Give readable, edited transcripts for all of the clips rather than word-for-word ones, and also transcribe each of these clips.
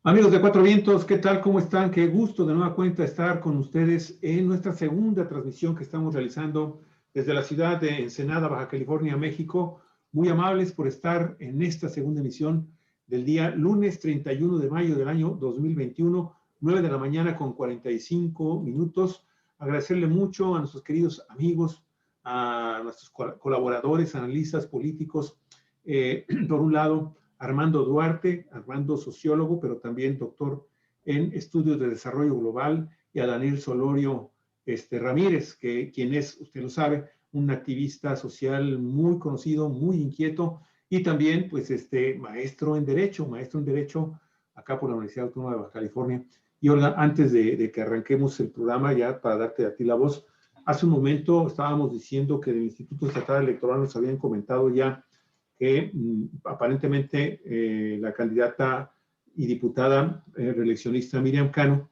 Amigos de Cuatro Vientos, ¿qué tal? ¿Cómo están? Qué gusto de nueva cuenta estar con ustedes en nuestra segunda transmisión que estamos realizando desde la ciudad de Ensenada, Baja California, México. Muy amables por estar en esta segunda emisión del día lunes 31 de mayo del año 2021, 9 de la mañana con 45 minutos. Agradecerle mucho a nuestros queridos amigos, a nuestros colaboradores, analistas políticos, por un lado, Armando Duarte, Armando sociólogo, pero también doctor en estudios de desarrollo global, y a Daniel Solorio Ramírez, quien es, usted lo sabe, un activista social muy conocido, muy inquieto, y también, pues, maestro en Derecho acá por la Universidad Autónoma de Baja California. Y Olga, antes de que arranquemos el programa, ya para darte a ti la voz, hace un momento estábamos diciendo que del Instituto Estatal Electoral nos habían comentado ya que aparentemente la candidata y diputada reeleccionista Miriam Cano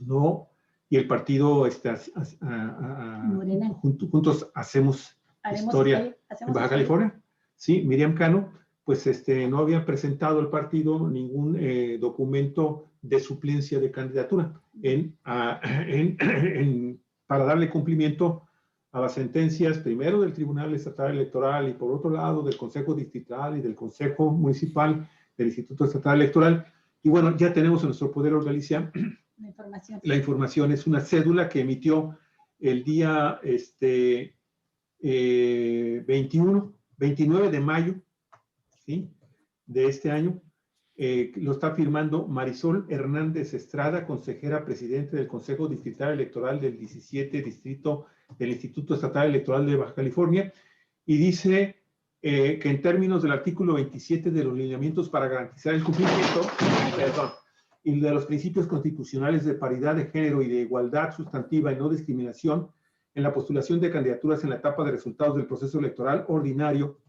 no, y el partido juntos hacemos historia en Baja California. Sí, Miriam Cano, pues no había presentado el partido ningún documento de suplencia de candidatura para darle cumplimiento a las sentencias, primero del Tribunal Estatal Electoral y por otro lado del Consejo Distrital y del Consejo Municipal del Instituto Estatal Electoral. Y bueno, ya tenemos en nuestro poder, Olga Alicia, la información. Es una cédula que emitió el día 29 de mayo, ¿sí?, de este año. Lo está firmando Marisol Hernández Estrada, consejera presidente del Consejo Distrital Electoral del 17 Distrito del Instituto Estatal Electoral de Baja California, y dice que en términos del artículo 27 de los lineamientos para garantizar el cumplimiento y de los principios constitucionales de paridad de género y de igualdad sustantiva y no discriminación en la postulación de candidaturas en la etapa de resultados del proceso electoral ordinario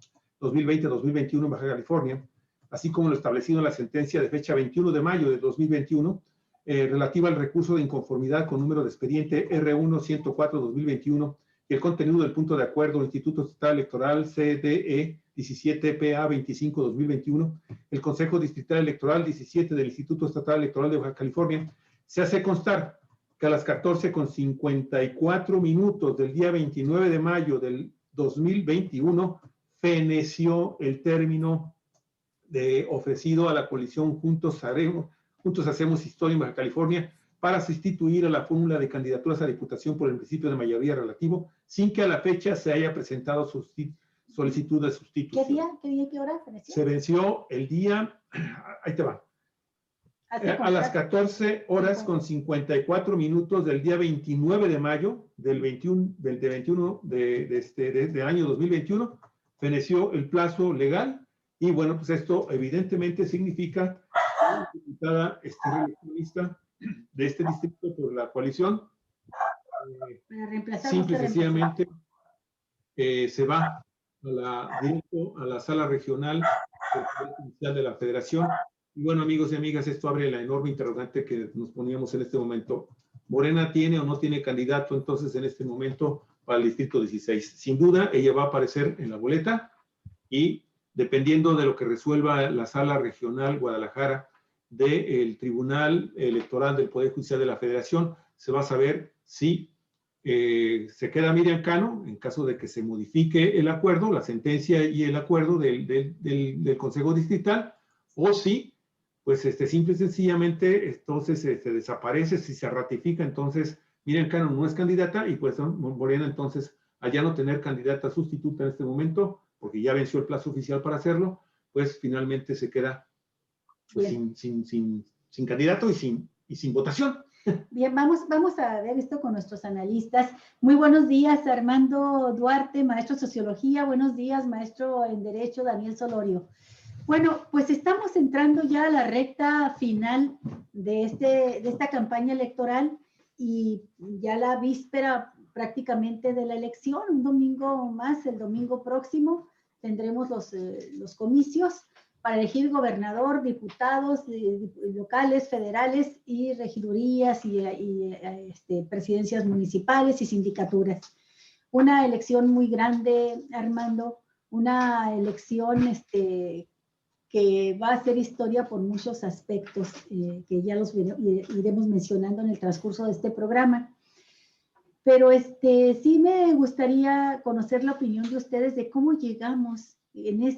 2020-2021 en Baja California, así como lo establecido en la sentencia de fecha 21 de mayo de 2021, relativa al recurso de inconformidad con número de expediente R1-104-2021 y el contenido del punto de acuerdo del Instituto Estatal Electoral CDE 17PA25-2021, el Consejo Distrital Electoral 17 del Instituto Estatal Electoral de Baja California, se hace constar que a las 14:54 del día 29 de mayo del 2021 feneció el término ofrecido a la coalición Juntos Hacemos Historia en Baja California para sustituir a la fórmula de candidaturas a diputación por el principio de mayoría relativo, sin que a la fecha se haya presentado solicitud de sustitución. ¿Qué día? ¿Qué hora feneció? Se venció el día, ahí te va, a las 14:54 del día 29 de mayo del año 2021, feneció el plazo legal. Y bueno, pues esto evidentemente significa que la diputada reeleccionista de este distrito por la coalición, simple y sencillamente se va directo a la sala regional del Poder Judicial de la Federación. Y bueno, amigos y amigas, esto abre la enorme interrogante que nos poníamos en este momento. ¿Morena tiene o no tiene candidato entonces en este momento para el distrito 16? Sin duda, ella va a aparecer en la boleta y dependiendo de lo que resuelva la Sala Regional Guadalajara del Tribunal Electoral del Poder Judicial de la Federación, se va a saber si se queda Miriam Cano, en caso de que se modifique el acuerdo, la sentencia y el acuerdo del Consejo Distrital, o si, pues, simple y sencillamente, entonces se desaparece, si se ratifica, entonces Miriam Cano no es candidata y pues Morena, entonces, al ya no tener candidata sustituta en este momento, porque ya venció el plazo oficial para hacerlo, pues finalmente se queda pues, sin candidato y sin votación. Bien, vamos a ver esto con nuestros analistas. Muy buenos días, Armando Duarte, maestro de Sociología. Buenos días, maestro en Derecho, Daniel Solorio. Bueno, pues estamos entrando ya a la recta final de esta campaña electoral y ya la víspera prácticamente de la elección, un domingo más, el domingo próximo, tendremos los comicios para elegir gobernador, diputados locales, federales y regidurías y presidencias municipales y sindicaturas. Una elección muy grande, Armando, una elección que que va a hacer historia por muchos aspectos que ya los iremos mencionando en el transcurso de este programa. Pero sí me gustaría conocer la opinión de ustedes de cómo llegamos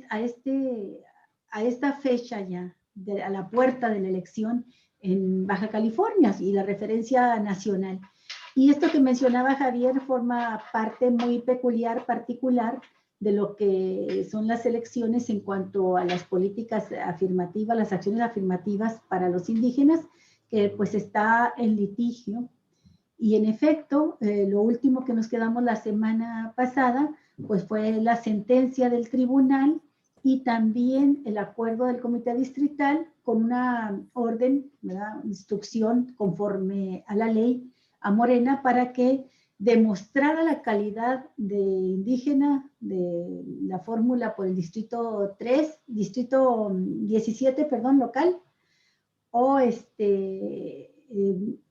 a esta fecha ya, a la puerta de la elección en Baja California y la referencia nacional. Y esto que mencionaba Javier forma parte muy peculiar, particular, de lo que son las elecciones en cuanto a las políticas afirmativas, las acciones afirmativas para los indígenas, que pues está en litigio. Y en efecto, lo último que nos quedamos la semana pasada, pues fue la sentencia del tribunal y también el acuerdo del comité distrital con una orden, ¿verdad?, instrucción conforme a la ley a Morena para que demostrara la calidad de indígena de la fórmula por el distrito 17, perdón, local, o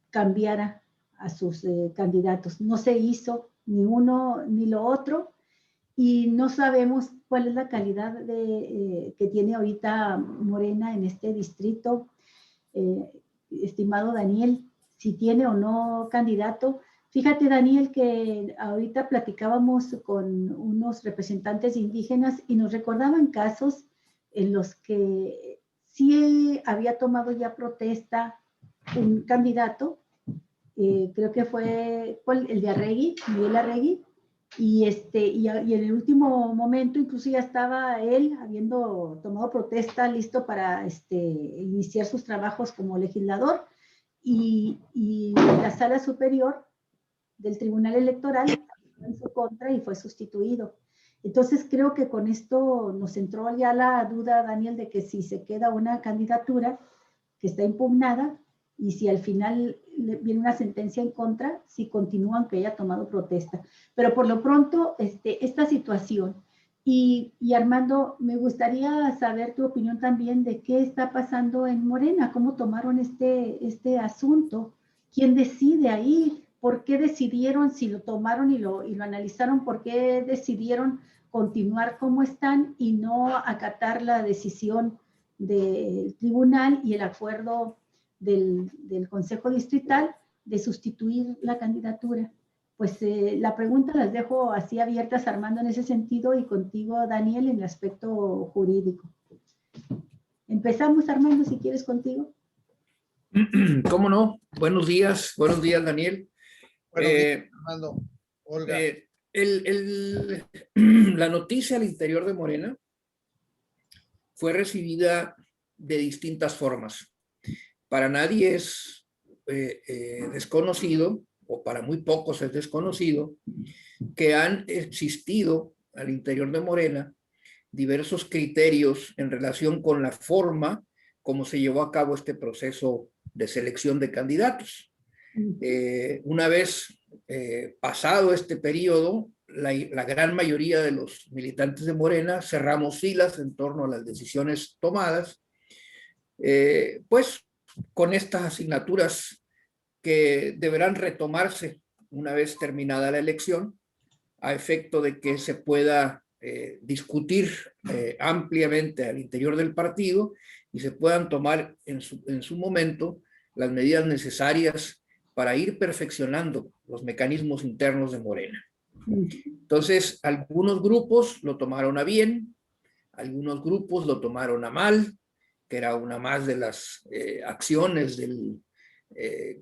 cambiara a sus candidatos. No se hizo ni uno ni lo otro y no sabemos cuál es la calidad que tiene ahorita Morena en este distrito. Estimado Daniel, si tiene o no candidato. Fíjate, Daniel, que ahorita platicábamos con unos representantes indígenas y nos recordaban casos en los que sí había tomado ya protesta un candidato, creo que fue el de Arregui, Miguel Arregui, y en el último momento incluso ya estaba él habiendo tomado protesta, listo para iniciar sus trabajos como legislador, y la sala superior del Tribunal Electoral fue en su contra y fue sustituido. Entonces creo que con esto nos entró ya la duda, Daniel, de que si se queda una candidatura que está impugnada y si al final viene una sentencia en contra, si continúan que haya tomado protesta. Pero por lo pronto, esta situación. Y Armando, me gustaría saber tu opinión también de qué está pasando en Morena, cómo tomaron este asunto, quién decide ahí, por qué decidieron, si lo tomaron y lo analizaron, por qué decidieron continuar como están y no acatar la decisión del tribunal y el acuerdo del Consejo Distrital de sustituir la candidatura. Pues la pregunta las dejo así abiertas, Armando, en ese sentido, y contigo, Daniel, en el aspecto jurídico. Empezamos, Armando, si quieres, contigo. ¿Cómo no? Buenos días, Daniel. Buenos días, Armando. Olga. La noticia al interior de Morena fue recibida de distintas formas. Para nadie es desconocido, o para muy pocos es desconocido, que han existido al interior de Morena diversos criterios en relación con la forma como se llevó a cabo este proceso de selección de candidatos. Una vez pasado este periodo, la gran mayoría de los militantes de Morena cerramos filas en torno a las decisiones tomadas, pues con estas asignaturas que deberán retomarse una vez terminada la elección, a efecto de que se pueda discutir ampliamente al interior del partido y se puedan tomar en su momento las medidas necesarias para ir perfeccionando los mecanismos internos de Morena. Entonces, algunos grupos lo tomaron a bien, algunos grupos lo tomaron a mal, que era una más de las acciones del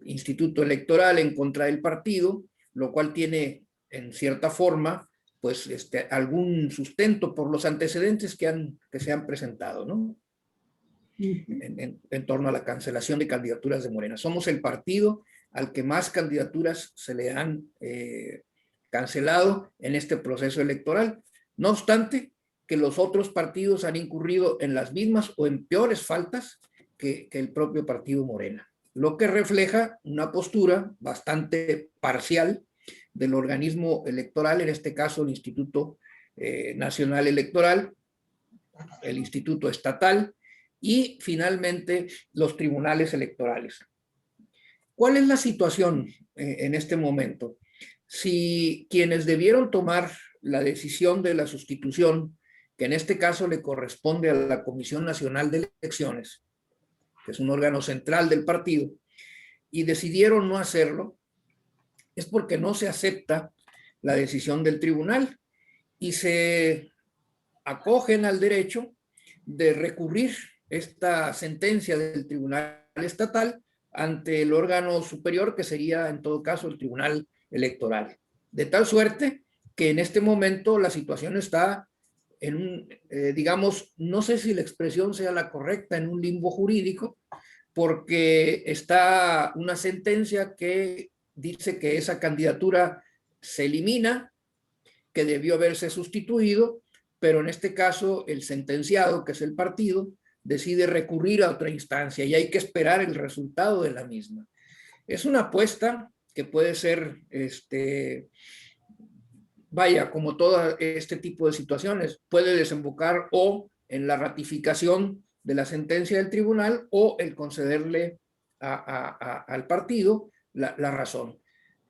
Instituto Electoral en contra del partido, lo cual tiene en cierta forma pues algún sustento por los antecedentes que se han presentado, ¿no? En torno a la cancelación de candidaturas de Morena. Somos el partido al que más candidaturas se le han cancelado en este proceso electoral. No obstante, que los otros partidos han incurrido en las mismas o en peores faltas que el propio partido Morena, lo que refleja una postura bastante parcial del organismo electoral, en este caso el Instituto Nacional Electoral, el Instituto Estatal y finalmente los tribunales electorales. ¿Cuál es la situación en este momento? Si quienes debieron tomar la decisión de la sustitución, que en este caso le corresponde a la Comisión Nacional de Elecciones, que es un órgano central del partido, y decidieron no hacerlo, es porque no se acepta la decisión del tribunal y se acogen al derecho de recurrir esta sentencia del tribunal estatal ante el órgano superior, que sería en todo caso el tribunal electoral. De tal suerte que en este momento la situación está en un, digamos, no sé si la expresión sea la correcta, en un limbo jurídico, porque está una sentencia que dice que esa candidatura se elimina, que debió haberse sustituido, pero en este caso el sentenciado, que es el partido, decide recurrir a otra instancia y hay que esperar el resultado de la misma. Es una apuesta que puede ser, vaya, como todo este tipo de situaciones, puede desembocar o en la ratificación de la sentencia del tribunal o el concederle al partido la razón.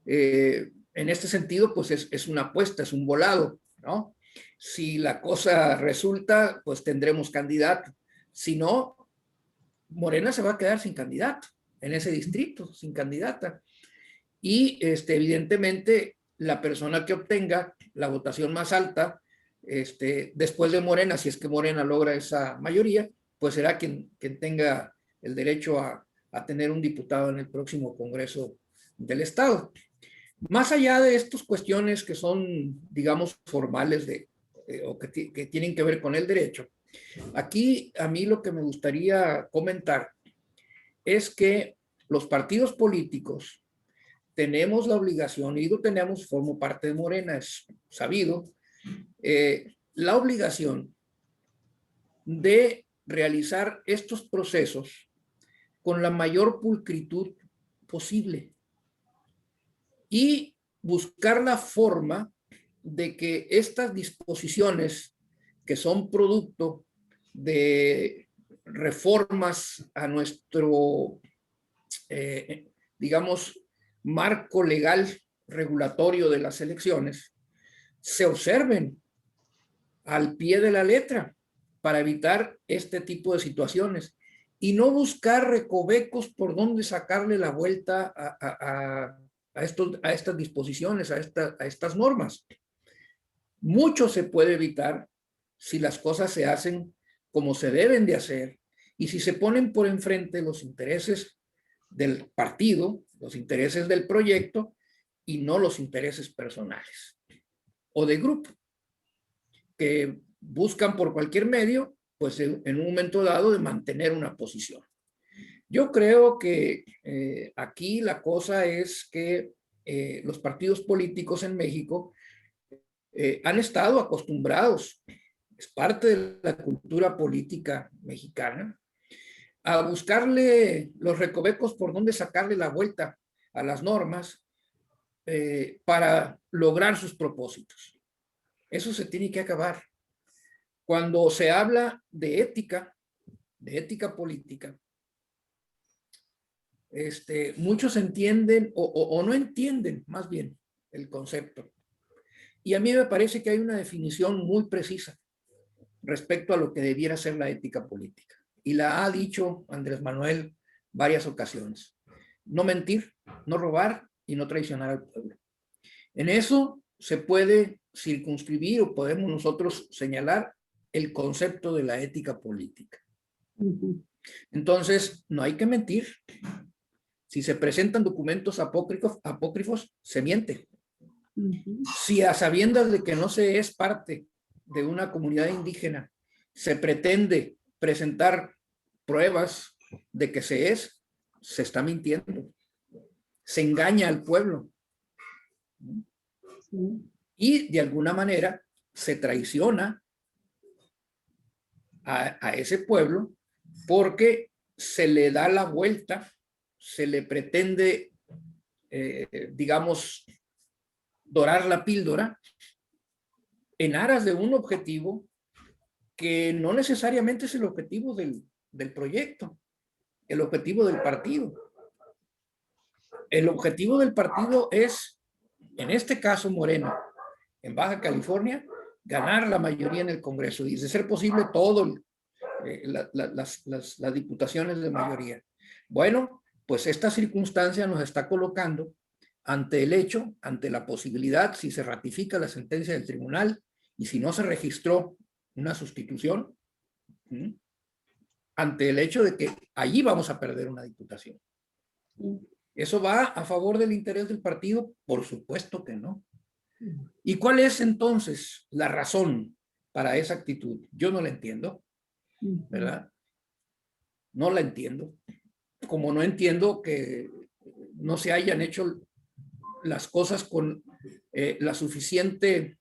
En este sentido, pues es una apuesta, es un volado, ¿no? Si la cosa resulta, pues tendremos candidato. Si no, Morena se va a quedar sin candidato en ese distrito, sin candidata. Y evidentemente la persona que obtenga la votación más alta después de Morena, si es que Morena logra esa mayoría, pues será quien tenga el derecho a tener un diputado en el próximo Congreso del Estado. Más allá de estas cuestiones que son, digamos, formales o que tienen que ver con el derecho, aquí a mí lo que me gustaría comentar es que los partidos políticos tenemos la obligación, y lo tenemos, formo parte de Morena, es sabido, la obligación de realizar estos procesos con la mayor pulcritud posible y buscar la forma de que estas disposiciones, que son producto de reformas a nuestro, digamos, marco legal regulatorio de las elecciones, se observen al pie de la letra para evitar este tipo de situaciones y no buscar recovecos por donde sacarle la vuelta a estas disposiciones, a estas normas. Mucho se puede evitar si las cosas se hacen como se deben de hacer y si se ponen por enfrente los intereses del partido, los intereses del proyecto y no los intereses personales o de grupo, que buscan por cualquier medio, pues en un momento dado, de mantener una posición. Yo creo que aquí la cosa es que los partidos políticos en México han estado acostumbrados, es parte de la cultura política mexicana, a buscarle los recovecos por donde sacarle la vuelta a las normas para lograr sus propósitos. Eso se tiene que acabar. Cuando se habla de ética política, muchos entienden o no entienden más bien el concepto. Y a mí me parece que hay una definición muy precisa respecto a lo que debiera ser la ética política. Y la ha dicho Andrés Manuel varias ocasiones. No mentir, no robar y no traicionar al pueblo. En eso se puede circunscribir o podemos nosotros señalar el concepto de la ética política. Entonces, no hay que mentir. Si se presentan documentos apócrifos, se miente. Si a sabiendas de que no se es parte de una comunidad indígena, se pretende presentar pruebas de que se está mintiendo. Se engaña al pueblo. Y de alguna manera se traiciona a ese pueblo porque se le da la vuelta, se le pretende, digamos, dorar la píldora en aras de un objetivo que no necesariamente es el objetivo del proyecto, el objetivo del partido. El objetivo del partido es, en este caso Morena, en Baja California, ganar la mayoría en el Congreso y de ser posible todo las diputaciones de mayoría. Bueno, pues esta circunstancia nos está colocando ante el hecho, ante la posibilidad, si se ratifica la sentencia del tribunal y si no se registró una sustitución, ante el hecho de que allí vamos a perder una diputación. ¿Eso va a favor del interés del partido? Por supuesto que no. ¿Y cuál es entonces la razón para esa actitud? Yo no la entiendo, ¿verdad? No la entiendo. Como no entiendo que no se hayan hecho las cosas con la suficiente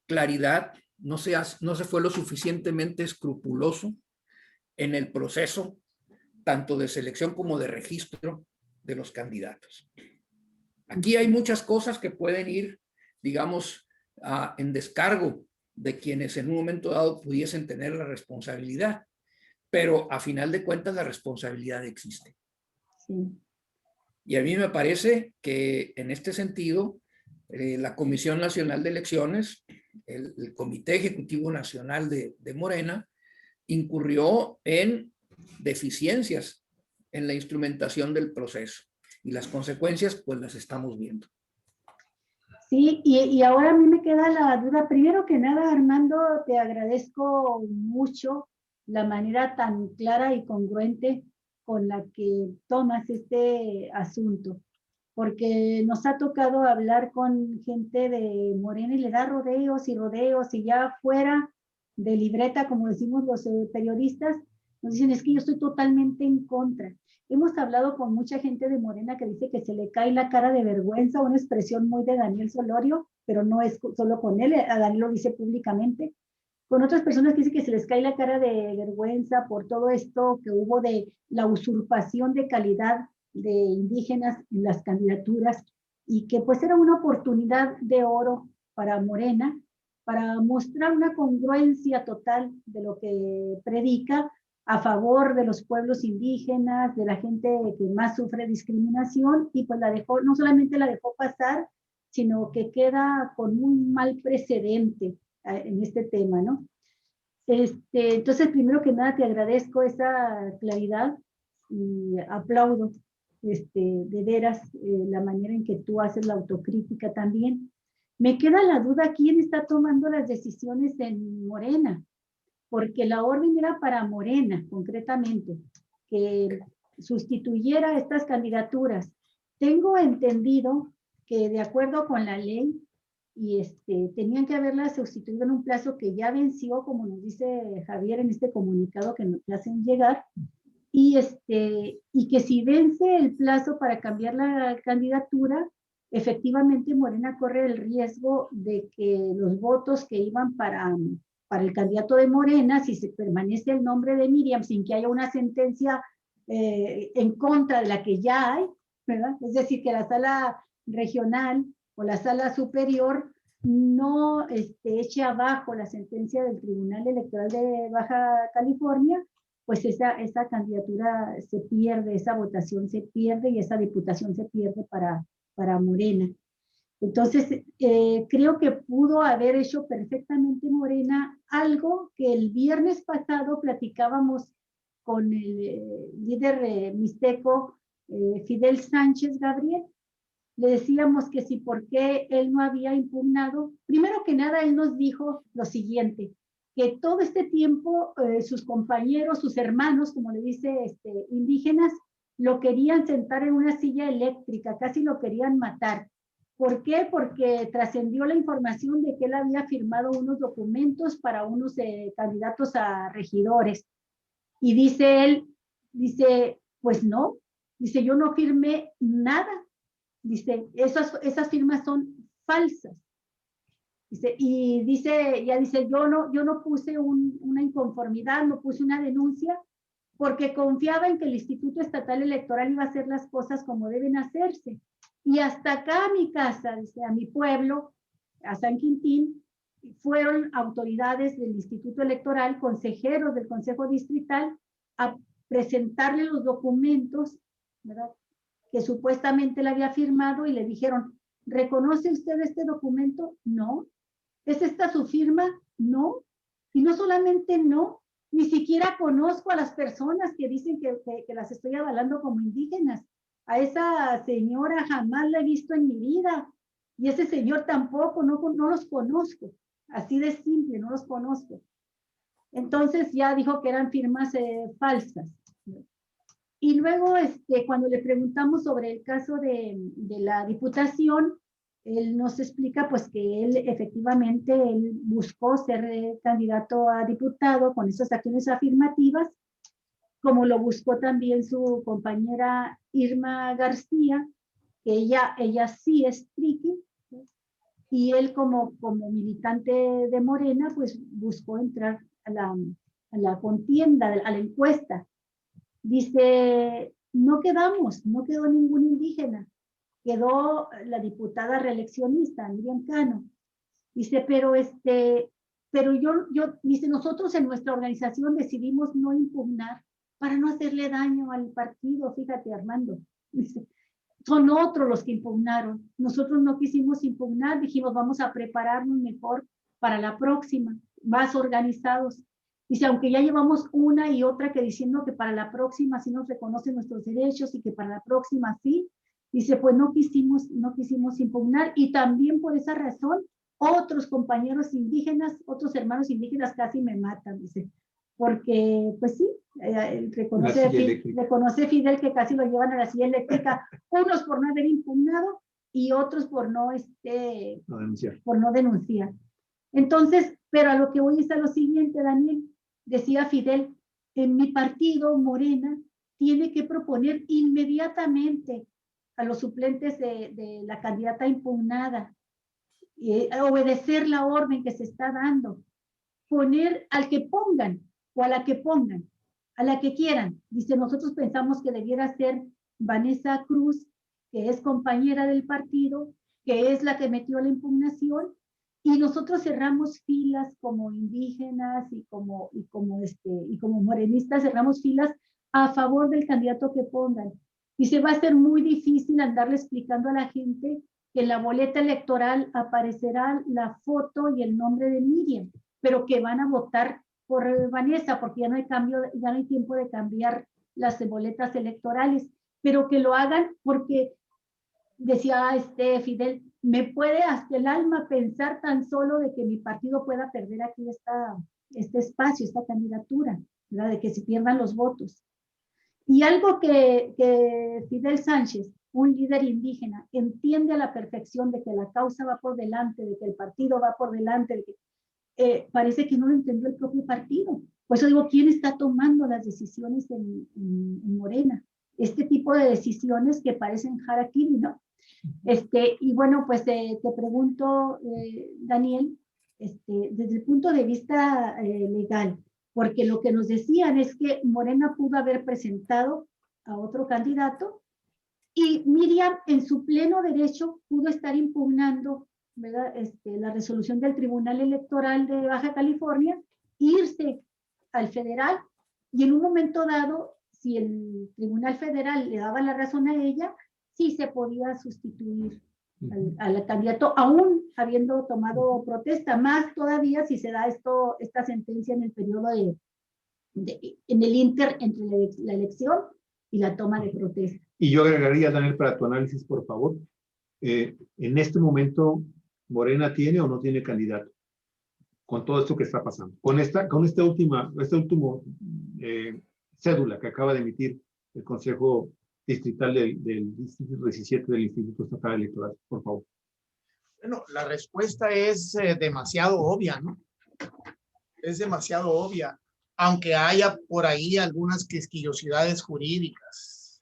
claridad, no se fue lo suficientemente escrupuloso en el proceso, tanto de selección como de registro de los candidatos. Aquí hay muchas cosas que pueden ir, digamos, en descargo de quienes en un momento dado pudiesen tener la responsabilidad, pero a final de cuentas la responsabilidad existe. Sí. Y a mí me parece que en este sentido, la Comisión Nacional de Elecciones, el Comité Ejecutivo Nacional de Morena, incurrió en deficiencias en la instrumentación del proceso. Y las consecuencias, pues las estamos viendo. Sí, y ahora a mí me queda la duda. Primero que nada, Armando, te agradezco mucho la manera tan clara y congruente con la que tomas este asunto, porque nos ha tocado hablar con gente de Morena y le da rodeos y ya fuera de libreta, como decimos los periodistas, nos dicen, es que yo estoy totalmente en contra. Hemos hablado con mucha gente de Morena que dice que se le cae la cara de vergüenza, una expresión muy de Daniel Solorio, pero no es solo con él, a Daniel lo dice públicamente. Con otras personas que dicen que se les cae la cara de vergüenza por todo esto que hubo de la usurpación de calidad de indígenas en las candidaturas y que pues era una oportunidad de oro para Morena, para mostrar una congruencia total de lo que predica a favor de los pueblos indígenas, de la gente que más sufre discriminación, y pues la dejó, no solamente la dejó pasar, sino que queda con un mal precedente en este tema, ¿no? Entonces, primero que nada, te agradezco esa claridad y aplaudo de veras la manera en que tú haces la autocrítica también. Me queda la duda, ¿quién está tomando las decisiones en Morena? Porque la orden era para Morena, concretamente, que sustituyera estas candidaturas. Tengo entendido que de acuerdo con la ley, y tenían que haberla sustituido en un plazo que ya venció, como nos dice Javier en este comunicado que nos hacen llegar, y que si vence el plazo para cambiar la candidatura, efectivamente Morena corre el riesgo de que los votos que iban para el candidato de Morena, si se permanece el nombre de Miriam sin que haya una sentencia en contra de la que ya hay, ¿verdad? Es decir, que la sala regional o la sala superior no eche abajo la sentencia del Tribunal Electoral de Baja California, pues esa candidatura se pierde, esa votación se pierde y esa diputación se pierde para Morena. Entonces, creo que pudo haber hecho perfectamente Morena algo que el viernes pasado platicábamos con el líder mixteco Fidel Sánchez Gabriel. Le decíamos que si por qué él no había impugnado. Primero que nada, él nos dijo lo siguiente, que todo este tiempo sus compañeros, sus hermanos, como le dice, indígenas, lo querían sentar en una silla eléctrica, casi lo querían matar. ¿Por qué? Porque trascendió la información de que él había firmado unos documentos para unos candidatos a regidores. Y dice él, pues no, dice, yo no firmé nada. Dice, esas firmas son falsas. Dice, y dice, yo no puse una inconformidad, no puse una denuncia, porque confiaba en que el Instituto Estatal Electoral iba a hacer las cosas como deben hacerse. Y hasta acá a mi casa, dice, a mi pueblo, a San Quintín, fueron autoridades del Instituto Electoral, consejeros del Consejo Distrital, a presentarle los documentos, ¿verdad?, que supuestamente le había firmado, y le dijeron, ¿reconoce usted este documento? No. ¿Es esta su firma? No. Y no solamente no, ni siquiera conozco a las personas que dicen que las estoy avalando como indígenas. A esa señora jamás la he visto en mi vida. Y ese señor tampoco, no los conozco. Así de simple, no los conozco. Entonces ya dijo que eran firmas falsas. Y luego, cuando le preguntamos sobre el caso de la diputación, él nos explica pues que él efectivamente él buscó ser candidato a diputado con esas acciones afirmativas, como lo buscó también su compañera Irma García, que ella sí es triqui, y él como militante de Morena, pues buscó entrar a la contienda, a la encuesta. Dice, no quedó ningún indígena, quedó la diputada reeleccionista, Miriam Cano. Dice, pero dice, nosotros en nuestra organización decidimos no impugnar para no hacerle daño al partido, fíjate Armando. Dice, son otros los que impugnaron. Nosotros no quisimos impugnar, dijimos vamos a prepararnos mejor para la próxima, más organizados. Dice, aunque ya llevamos una y otra que diciendo que para la próxima sí nos reconocen nuestros derechos y que para la próxima sí, dice, pues no quisimos impugnar y también por esa razón otros compañeros indígenas, otros hermanos indígenas casi me matan, dice, porque pues sí, reconoce Fidel que casi lo llevan a la silla eléctrica, unos por no haber impugnado y otros por no denunciar. Entonces, pero a lo que voy es a lo siguiente, Daniel, decía Fidel, en mi partido, Morena, tiene que proponer inmediatamente a los suplentes de la candidata impugnada, obedecer la orden que se está dando, poner al que pongan o a la que pongan, a la que quieran. Dice, nosotros pensamos que debiera ser Vanessa Cruz, que es compañera del partido, que es la que metió la impugnación, y nosotros cerramos filas como indígenas y como morenistas, cerramos filas a favor del candidato que pongan. Dice, va a ser muy difícil andarle explicando a la gente que en la boleta electoral aparecerá la foto y el nombre de Miriam, pero que van a votar por Vanessa, porque ya no hay tiempo de cambiar las boletas electorales, pero que lo hagan porque, decía Fidel, me puede hasta el alma pensar tan solo de que mi partido pueda perder aquí este espacio, esta candidatura, ¿verdad? De que se pierdan los votos. Y algo que Fidel Sánchez, un líder indígena, entiende a la perfección de que la causa va por delante, de que el partido va por delante, de que parece que no lo entendió el propio partido. Por eso digo, ¿quién está tomando las decisiones en Morena? Este tipo de decisiones que parecen harakiri, ¿no? Y bueno, pues te pregunto, Daniel, desde el punto de vista legal, porque lo que nos decían es que Morena pudo haber presentado a otro candidato y Miriam en su pleno derecho pudo estar impugnando, ¿verdad? La resolución del Tribunal Electoral de Baja California, irse al federal y en un momento dado, si el Tribunal Federal le daba la razón a ella, sí se podía sustituir al candidato, aún habiendo tomado protesta, más todavía si se da esta sentencia en el periodo en el inter entre la elección y la toma de protesta. Y yo agregaría, Daniel, para tu análisis, por favor, en este momento, ¿Morena tiene o no tiene candidato? Con todo esto que está pasando. Con esta última cédula que acaba de emitir el Consejo Distrital del Distrito 17 del Instituto Estatal Electoral, por favor. Bueno, la respuesta es demasiado obvia, ¿no? Es demasiado obvia, aunque haya por ahí algunas quisquillosidades jurídicas.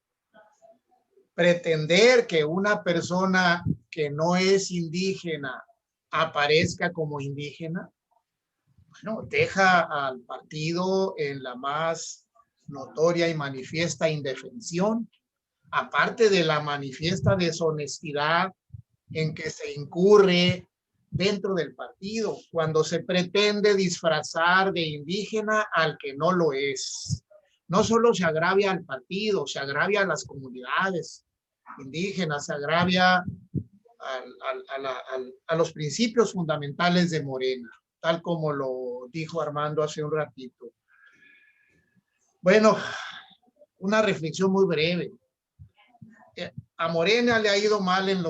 Pretender que una persona que no es indígena aparezca como indígena, bueno, deja al partido en la más notoria y manifiesta indefensión, aparte de la manifiesta deshonestidad en que se incurre dentro del partido, cuando se pretende disfrazar de indígena al que no lo es. No solo se agravia al partido, se agravia a las comunidades indígenas, se agravia a los principios fundamentales de Morena, tal como lo dijo Armando hace un ratito. Bueno, una reflexión muy breve. A Morena le ha ido mal en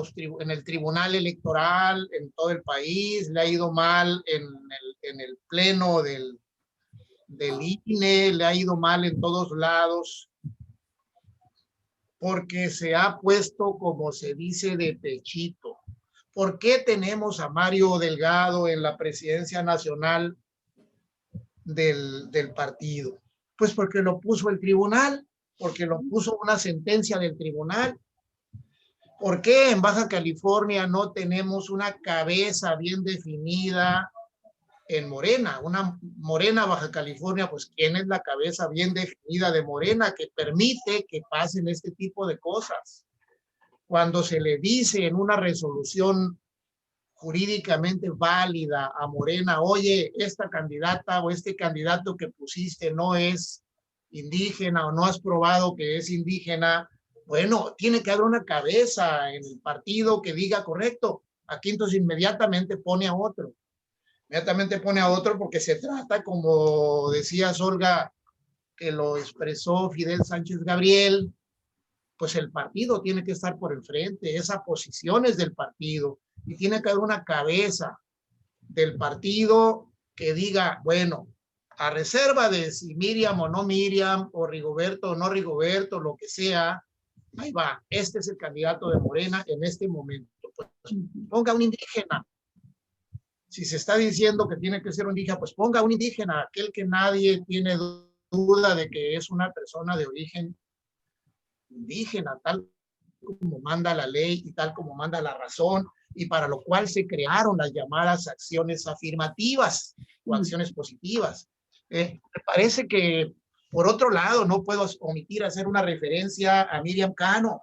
el tribunal electoral, en todo el país, le ha ido mal en el pleno del INE, le ha ido mal en todos lados, porque se ha puesto, como se dice, de pechito. ¿Por qué tenemos a Mario Delgado en la presidencia nacional del partido? Pues porque lo puso el tribunal, porque lo puso una sentencia del tribunal. ¿Por qué en Baja California no tenemos una cabeza bien definida en Morena? Una Morena Baja California, pues ¿quién es la cabeza bien definida de Morena que permite que pasen este tipo de cosas? Cuando se le dice en una resolución jurídicamente válida a Morena, oye, esta candidata o este candidato que pusiste no es indígena o no has probado que es indígena, bueno, tiene que haber una cabeza en el partido que diga correcto. Aquí entonces inmediatamente pone a otro. Inmediatamente pone a otro porque se trata, como decía Olga, que lo expresó Fidel Sánchez Gabriel, pues el partido tiene que estar por enfrente, esa posición es del partido y tiene que haber una cabeza del partido que diga, bueno, a reserva de si Miriam o no Miriam, o Rigoberto o no Rigoberto, lo que sea, ahí va, este es el candidato de Morena en este momento. Pues ponga un indígena. Si se está diciendo que tiene que ser un indígena, pues ponga un indígena, aquel que nadie tiene duda de que es una persona de origen indígena, tal como manda la ley y tal como manda la razón, y para lo cual se crearon las llamadas acciones afirmativas o acciones positivas. Me parece que, por otro lado, no puedo omitir hacer una referencia a Miriam Cano,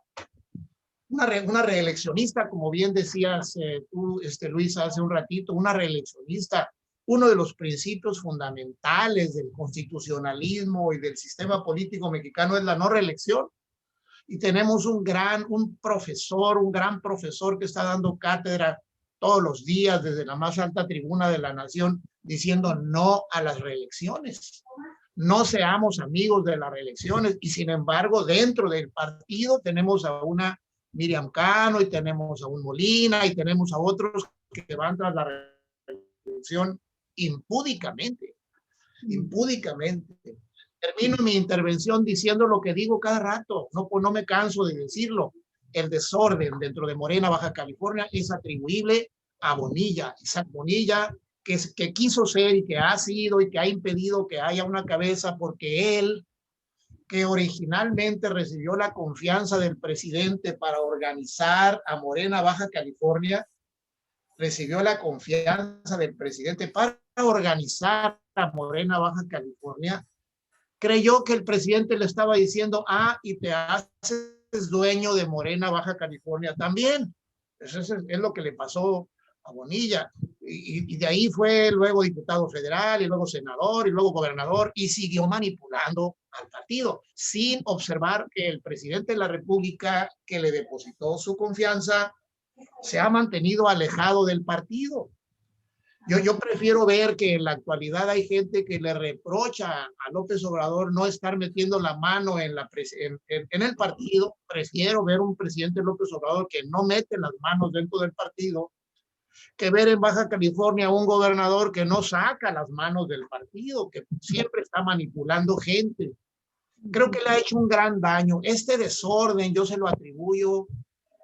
una reeleccionista, como bien decías tú, Luis, hace un ratito, una reeleccionista. Uno de los principios fundamentales del constitucionalismo y del sistema político mexicano es la no reelección. Y tenemos un gran profesor que está dando cátedra todos los días desde la más alta tribuna de la nación diciendo no a las reelecciones. No seamos amigos de las reelecciones. Y sin embargo, dentro del partido tenemos a una Miriam Cano y tenemos a un Molina y tenemos a otros que van tras la reelección impúdicamente. Termino mi intervención diciendo lo que digo cada rato, no me canso de decirlo. El desorden dentro de Morena, Baja California, es atribuible a Bonilla. Isaac Bonilla, que quiso ser y que ha sido y que ha impedido que haya una cabeza, porque él, que originalmente recibió la confianza del presidente para organizar a Morena, Baja California, recibió la confianza del presidente para organizar a Morena, Baja California, creyó que el presidente le estaba diciendo, y te haces dueño de Morena, Baja California también. Eso es lo que le pasó a Bonilla. Y de ahí fue luego diputado federal, y luego senador, y luego gobernador, y siguió manipulando al partido, sin observar que el presidente de la República, que le depositó su confianza, se ha mantenido alejado del partido. Yo prefiero ver que en la actualidad hay gente que le reprocha a López Obrador no estar metiendo la mano en el partido. Prefiero ver un presidente López Obrador que no mete las manos dentro del partido, que ver en Baja California un gobernador que no saca las manos del partido, que siempre está manipulando gente. Creo que le ha hecho un gran daño. Este desorden yo se lo atribuyo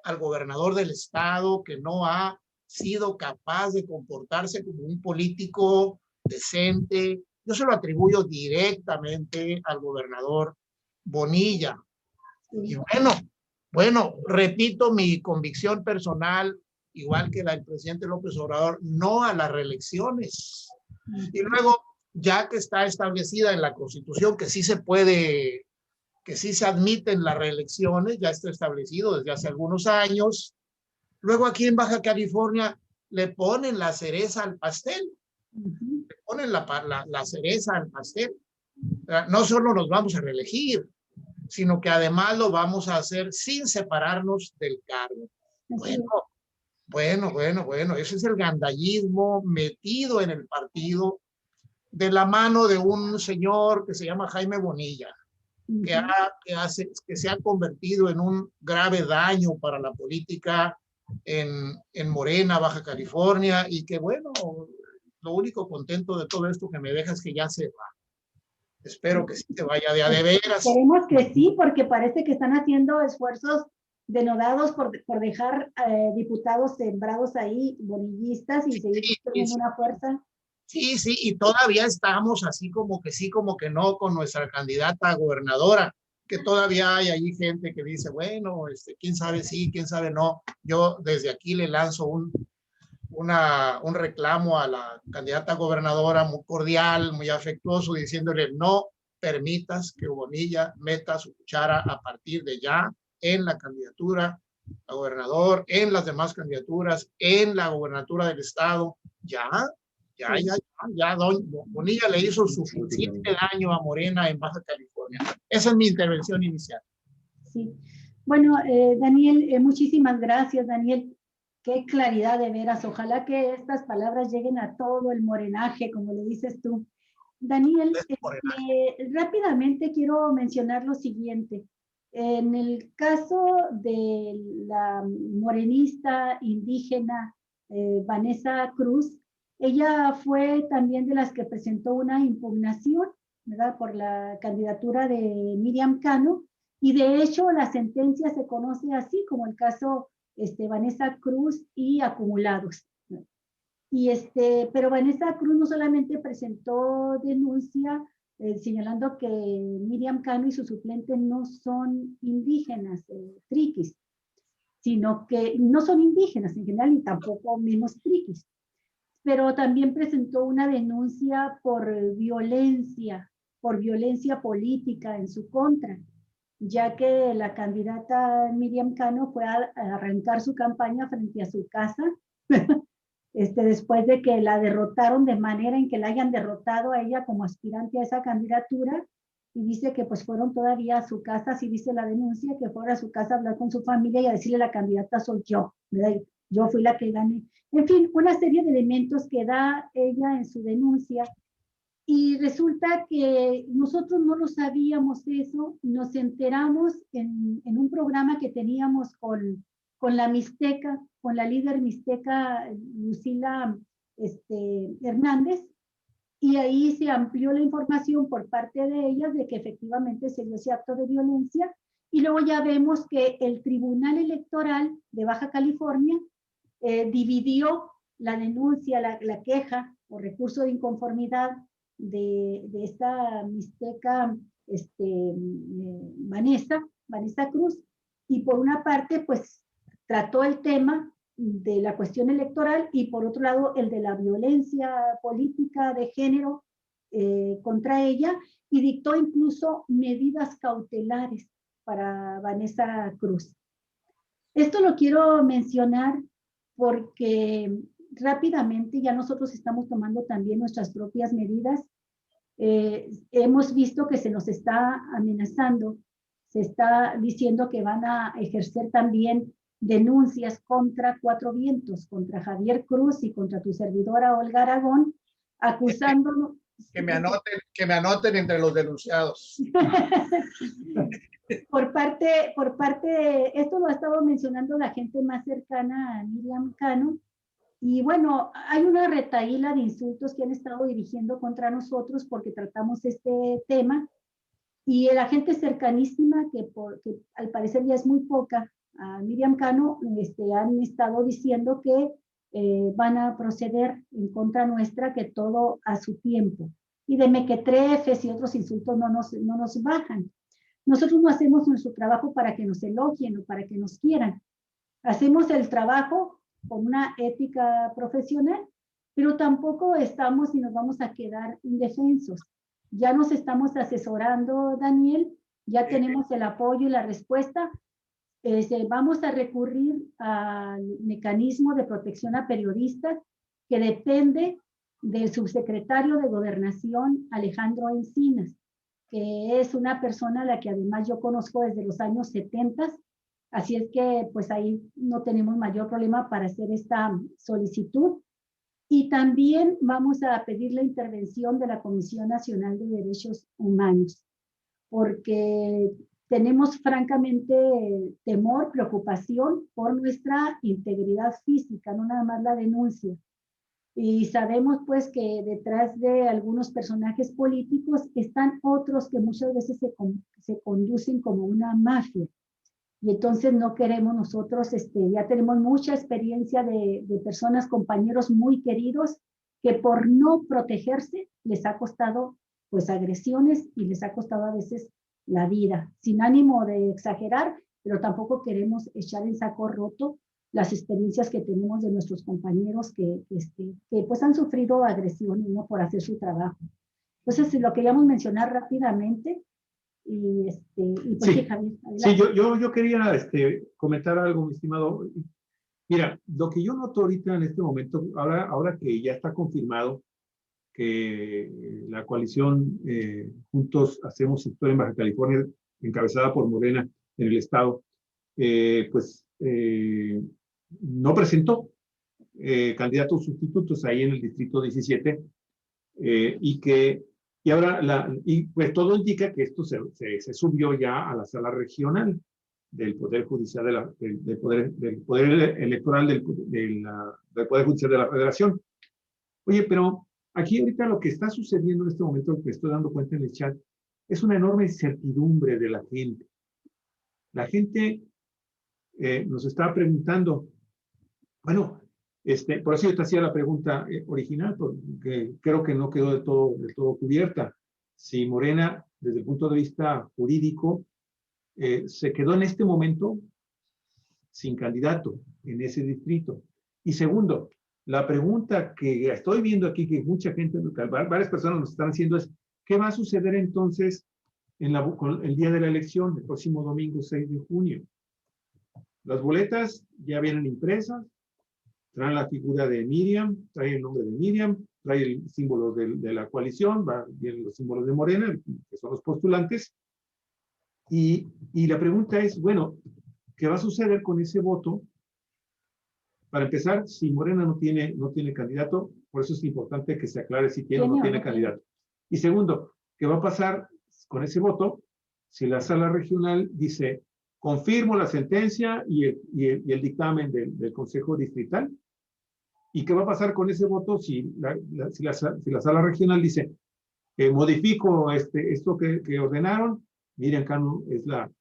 al gobernador del estado, que no ha sido capaz de comportarse como un político decente. Yo se lo atribuyo directamente al gobernador Bonilla. Y bueno, repito mi convicción personal, igual que la del presidente López Obrador, no a las reelecciones. Y luego, ya que está establecida en la Constitución que sí se puede, que sí se admiten las reelecciones, ya está establecido desde hace algunos años. Luego aquí en Baja California le ponen la cereza al pastel. Le ponen la cereza al pastel. No solo nos vamos a reelegir, sino que además lo vamos a hacer sin separarnos del cargo. Bueno, Bueno, ese es el gandallismo metido en el partido de la mano de un señor que se llama Jaime Bonilla, que se ha convertido en un grave daño para la política en Morena, Baja California, y que bueno, lo único contento de todo esto que me deja es que ya se va. Espero que sí se vaya de veras. Esperemos que sí, porque parece que están haciendo esfuerzos denodados por dejar diputados sembrados ahí, bonillistas, y seguir teniendo una fuerza. Sí, y todavía estamos así como que sí, como que no, con nuestra candidata a gobernadora, que todavía hay ahí gente que dice, bueno, quién sabe sí, quién sabe no. Yo desde aquí le lanzo un reclamo a la candidata a gobernadora muy cordial, muy afectuoso, diciéndole no permitas que Bonilla meta su cuchara a partir de ya en la candidatura a gobernador, en las demás candidaturas, en la gobernatura del estado. Ya, don Bonilla le hizo suficiente daño a Morena en Baja California. Esa es mi intervención inicial. Sí. Bueno, Daniel, muchísimas gracias, Daniel. Qué claridad de veras. Ojalá que estas palabras lleguen a todo el morenaje, como le dices tú. Daniel, rápidamente quiero mencionar lo siguiente. En el caso de la morenista indígena Vanessa Cruz, ella fue también de las que presentó una impugnación, ¿verdad?, por la candidatura de Miriam Cano, y de hecho la sentencia se conoce así como el caso Vanessa Cruz y acumulados. Y pero Vanessa Cruz no solamente presentó denuncia señalando que Miriam Cano y su suplente no son indígenas, triquis, sino que no son indígenas en general y tampoco menos triquis, pero también presentó una denuncia por violencia política en su contra, ya que la candidata Miriam Cano fue a arrancar su campaña frente a su casa después de que la derrotaron de manera en que la hayan derrotado a ella como aspirante a esa candidatura, y dice que pues fueron todavía a su casa, así dice la denuncia, que fueron a su casa a hablar con su familia y a decirle la candidata soy yo, ¿verdad? Yo fui la que gané. En fin, una serie de elementos que da ella en su denuncia, y resulta que nosotros no lo sabíamos eso, nos enteramos en un programa que teníamos con la Mixteca, con la líder Mixteca Lucila Hernández, y ahí se amplió la información por parte de ellas de que efectivamente se dio ese acto de violencia, y luego ya vemos que el Tribunal Electoral de Baja California dividió la denuncia, la queja o recurso de inconformidad de esta mixteca Vanessa Cruz, y por una parte pues trató el tema de la cuestión electoral y por otro lado el de la violencia política de género contra ella, y dictó incluso medidas cautelares para Vanessa Cruz. Esto lo quiero mencionar porque rápidamente ya nosotros estamos tomando también nuestras propias medidas. Hemos visto que se nos está amenazando, se está diciendo que van a ejercer también denuncias contra Cuatro Vientos, contra Javier Cruz y contra tu servidora Olga Aragón, acusándonos. Que me anoten entre los denunciados. Por parte de, esto lo ha estado mencionando la gente más cercana a Miriam Cano, y bueno, hay una retahíla de insultos que han estado dirigiendo contra nosotros porque tratamos este tema, y la gente cercanísima, que al parecer ya es muy poca, a Miriam Cano, han estado diciendo que van a proceder en contra nuestra, que todo a su tiempo, y de mequetrefes y otros insultos no nos bajan. Nosotros no hacemos nuestro trabajo para que nos elogien o para que nos quieran. Hacemos el trabajo con una ética profesional, pero tampoco estamos y nos vamos a quedar indefensos. Ya nos estamos asesorando, Daniel, ya tenemos el apoyo y la respuesta. Vamos a recurrir al mecanismo de protección a periodistas, que depende del subsecretario de Gobernación, Alejandro Encinas, que es una persona a la que además yo conozco desde los años 70, Así es que pues ahí no tenemos mayor problema para hacer esta solicitud. Y también vamos a pedir la intervención de la Comisión Nacional de Derechos Humanos, porque tenemos francamente temor, preocupación por nuestra integridad física, no nada más la denuncia. Y sabemos pues que detrás de algunos personajes políticos están otros que muchas veces se conducen como una mafia. Y entonces no queremos nosotros, ya tenemos mucha experiencia de personas, compañeros muy queridos, que por no protegerse les ha costado pues agresiones y les ha costado a veces la vida, sin ánimo de exagerar, pero tampoco queremos echar en saco roto las experiencias que tenemos de nuestros compañeros que pues han sufrido agresiones, ¿no? Por hacer su trabajo. Entonces, lo queríamos mencionar rápidamente. Y pues sí, sí, Javier, sí, yo quería comentar algo, mi estimado. Mira, lo que yo noto ahorita en este momento, ahora que ya está confirmado que la coalición Juntos Hacemos Historia en Baja California, encabezada por Morena en el estado, no presentó candidatos sustitutos ahí en el distrito 17 y ahora pues todo indica que esto se subió ya a la sala regional del Poder Judicial del Poder Electoral del Poder Judicial de la Federación. Oye, pero aquí ahorita lo que está sucediendo en este momento, lo que estoy dando cuenta en el chat, es una enorme incertidumbre de la gente. La gente nos está preguntando, bueno, por eso yo te hacía la pregunta original, porque creo que no quedó del todo cubierta. Si Morena, desde el punto de vista jurídico, se quedó en este momento sin candidato en ese distrito. Y segundo, la pregunta que estoy viendo aquí, que mucha gente, varias personas nos están haciendo es, ¿qué va a suceder entonces con el día de la elección, el próximo domingo 6 de junio? Las boletas ya vienen impresas, traen la figura de Miriam, trae el nombre de Miriam, trae el símbolo de la coalición, vienen los símbolos de Morena, que son los postulantes. Y la pregunta es, bueno, ¿qué va a suceder con ese voto? Para empezar, si Morena no tiene candidato, por eso es importante que se aclare si tiene o no tiene candidato. Y segundo, ¿qué va a pasar con ese voto si la sala regional dice, confirmo la sentencia y el dictamen del Consejo Distrital? ¿Y qué va a pasar con ese voto si la sala regional dice, modifico esto que ordenaron? Miriam Cano es la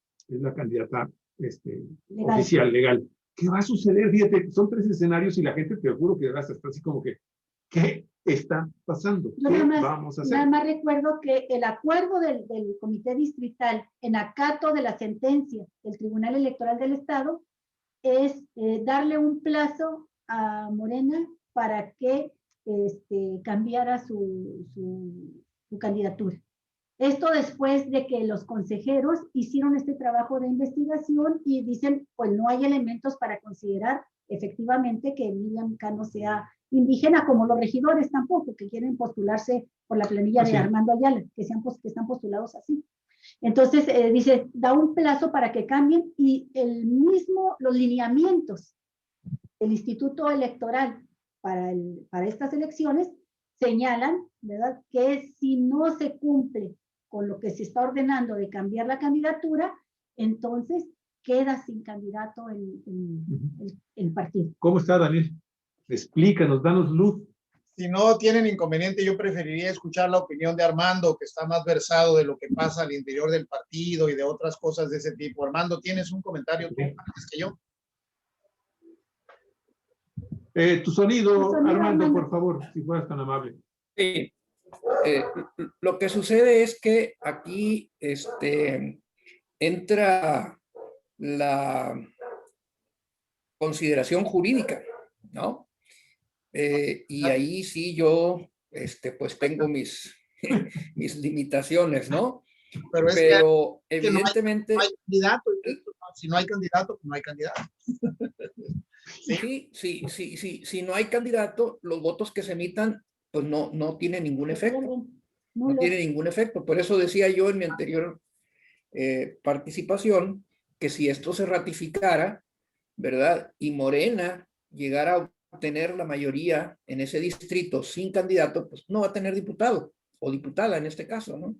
candidata oficial, legal. ¿Qué va a suceder? Fíjate, son 3 escenarios y la gente, te juro que está así como que, ¿qué está pasando? ¿Qué vamos a hacer? Nada más recuerdo que el acuerdo del Comité Distrital en acato de la sentencia del Tribunal Electoral del Estado es darle un plazo a Morena para que cambiara su candidatura. Esto después de que los consejeros hicieron este trabajo de investigación y dicen, pues no hay elementos para considerar efectivamente que Miriam Cano sea indígena, como los regidores tampoco, que quieren postularse por la planilla de Armando Ayala, que están postulados así. Entonces, dice, da un plazo para que cambien y los lineamientos del Instituto Electoral para estas elecciones señalan, ¿verdad?, que si no se cumple con lo que se está ordenando de cambiar la candidatura, entonces queda sin candidato el partido. ¿Cómo está, Daniel? Explícanos, danos luz. Si no tienen inconveniente, yo preferiría escuchar la opinión de Armando, que está más versado de lo que pasa al interior del partido y de otras cosas de ese tipo. Armando, ¿tienes un comentario tú antes que yo? Tu sonido, Armando, por favor, si fueras tan amable. Sí. Lo que sucede es que aquí entra la consideración jurídica, ¿no? Y ahí sí yo, pues tengo mis limitaciones, ¿no? Pero evidentemente... No hay candidato, si no hay candidato, pues no hay candidato. Sí, si no hay candidato, los votos que se emitan, pues no tienen ningún efecto. No tiene ningún efecto. Por eso decía yo en mi anterior participación que si esto se ratificara, ¿verdad? Y Morena llegara a obtener la mayoría en ese distrito sin candidato, pues no va a tener diputado o diputada en este caso, ¿no?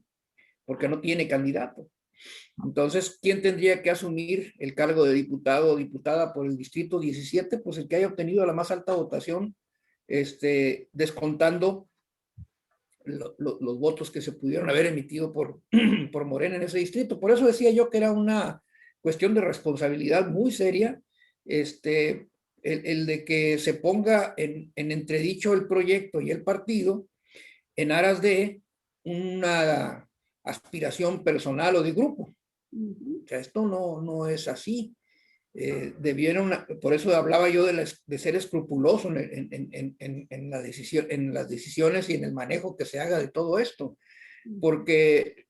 Porque no tiene candidato. Entonces, ¿quién tendría que asumir el cargo de diputado o diputada por el distrito 17? Pues el que haya obtenido la más alta votación, descontando los votos que se pudieron haber emitido por Morena en ese distrito. Por eso decía yo que era una cuestión de responsabilidad muy seria, el de que se ponga en entredicho el proyecto y el partido en aras de una aspiración personal o de grupo. O sea, esto no es así. Debieron, por eso hablaba yo de ser escrupuloso en las decisiones y en el manejo que se haga de todo esto, porque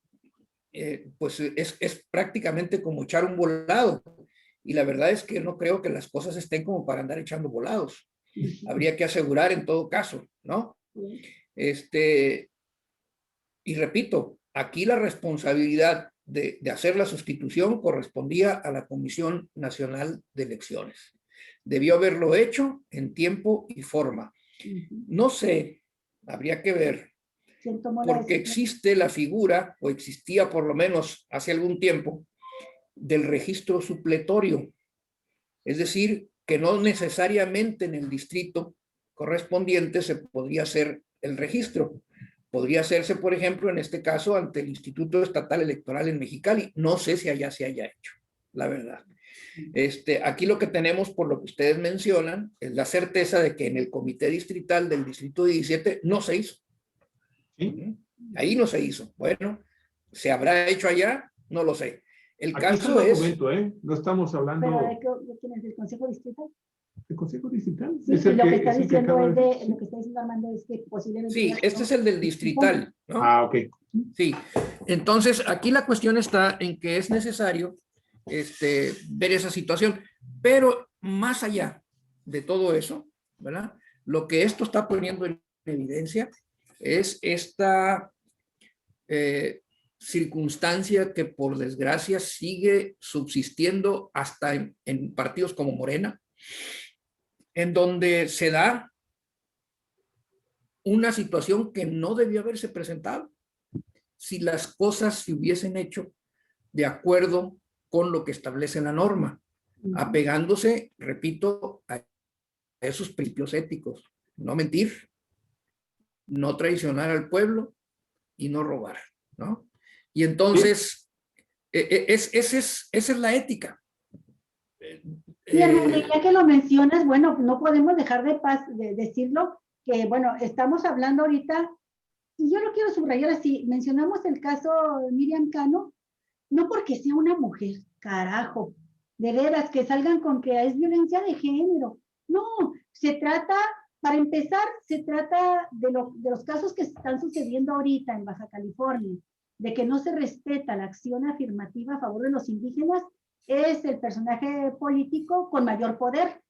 pues es prácticamente como echar un volado, y la verdad es que no creo que las cosas estén como para andar echando volados. Habría que asegurar en todo caso, ¿no? Y repito, aquí la responsabilidad de hacer la sustitución correspondía a la Comisión Nacional de Elecciones. Debió haberlo hecho en tiempo y forma. No sé, habría que ver, porque existe la figura, o existía por lo menos hace algún tiempo, del registro supletorio. Es decir, que no necesariamente en el distrito correspondiente se podría hacer el registro. Podría hacerse, por ejemplo, en este caso, ante el Instituto Estatal Electoral en Mexicali. No sé si allá se haya hecho, la verdad. Aquí lo que tenemos, por lo que ustedes mencionan, es la certeza de que en el comité distrital del distrito 17 no se hizo. ¿Sí? Ahí no se hizo. Bueno, ¿se habrá hecho allá? No lo sé. El Aquí caso es... documento, no estamos hablando... ¿Pero de quién es el Consejo Distrital? ¿El Consejo Distrital? Sí, es el lo que que está diciendo lo que está diciendo Armando es que posiblemente... Sí, este es el del distrital, ¿no? Ah, ok. Sí, entonces aquí la cuestión está en que es necesario ver esa situación, pero más allá de todo eso, ¿verdad? Lo que esto está poniendo en evidencia es esta circunstancia que por desgracia sigue subsistiendo hasta en partidos como Morena, en donde se da una situación que no debió haberse presentado si las cosas se hubiesen hecho de acuerdo con lo que establece la norma, apegándose, repito, a esos principios éticos: no mentir, no traicionar al pueblo y no robar, ¿no? Y entonces, esa es la ética. Sí, Armando, ya que lo mencionas, bueno, no podemos dejar de decirlo, que bueno, estamos hablando ahorita, y yo lo quiero subrayar así, mencionamos el caso de Miriam Cano, no porque sea una mujer, carajo, de veras, que salgan con que es violencia de género. No, se trata, para empezar, se trata de los casos que están sucediendo ahorita en Baja California, de que no se respeta la acción afirmativa a favor de los indígenas. Es el personaje político con mayor poder,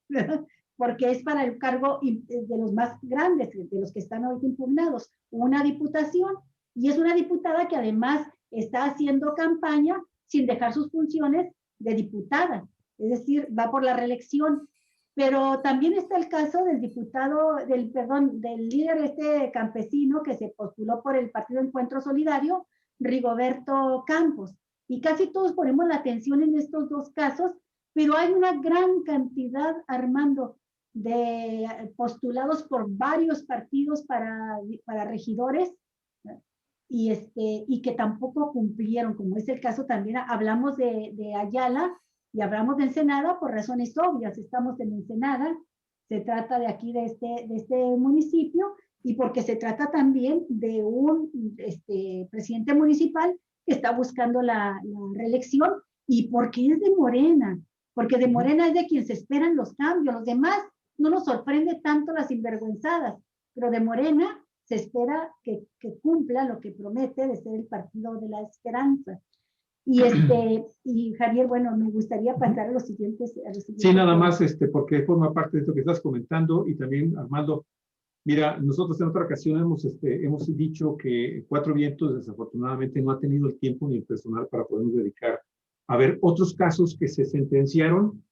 porque es para el cargo de los más grandes, de los que están ahorita impugnados, una diputación, y es una diputada que además está haciendo campaña sin dejar sus funciones de diputada, es decir, va por la reelección. Pero también está el caso del del líder campesino que se postuló por el Partido Encuentro Solidario, Rigoberto Campos. Y casi todos ponemos la atención en estos dos casos, pero hay una gran cantidad, Armando, de postulados por varios partidos para regidores, y que tampoco cumplieron, como es el caso también, hablamos de Ayala y hablamos de Ensenada por razones obvias. Estamos en Ensenada, se trata de aquí, de este municipio, y porque se trata también de un presidente municipal que está buscando la reelección, y porque es de Morena, porque de Morena es de quien se esperan los cambios. Los demás no nos sorprende tanto las sinvergüenzadas, pero de Morena se espera que cumpla lo que promete de ser el partido de la esperanza. Y Javier, bueno, me gustaría pasar a los siguientes. Sí, nada más, porque forma parte de esto que estás comentando, y también, Armando, mira, nosotros en otra ocasión hemos dicho que Cuatro Vientos desafortunadamente no ha tenido el tiempo ni el personal para podernos dedicar a ver otros casos que se sentenciaron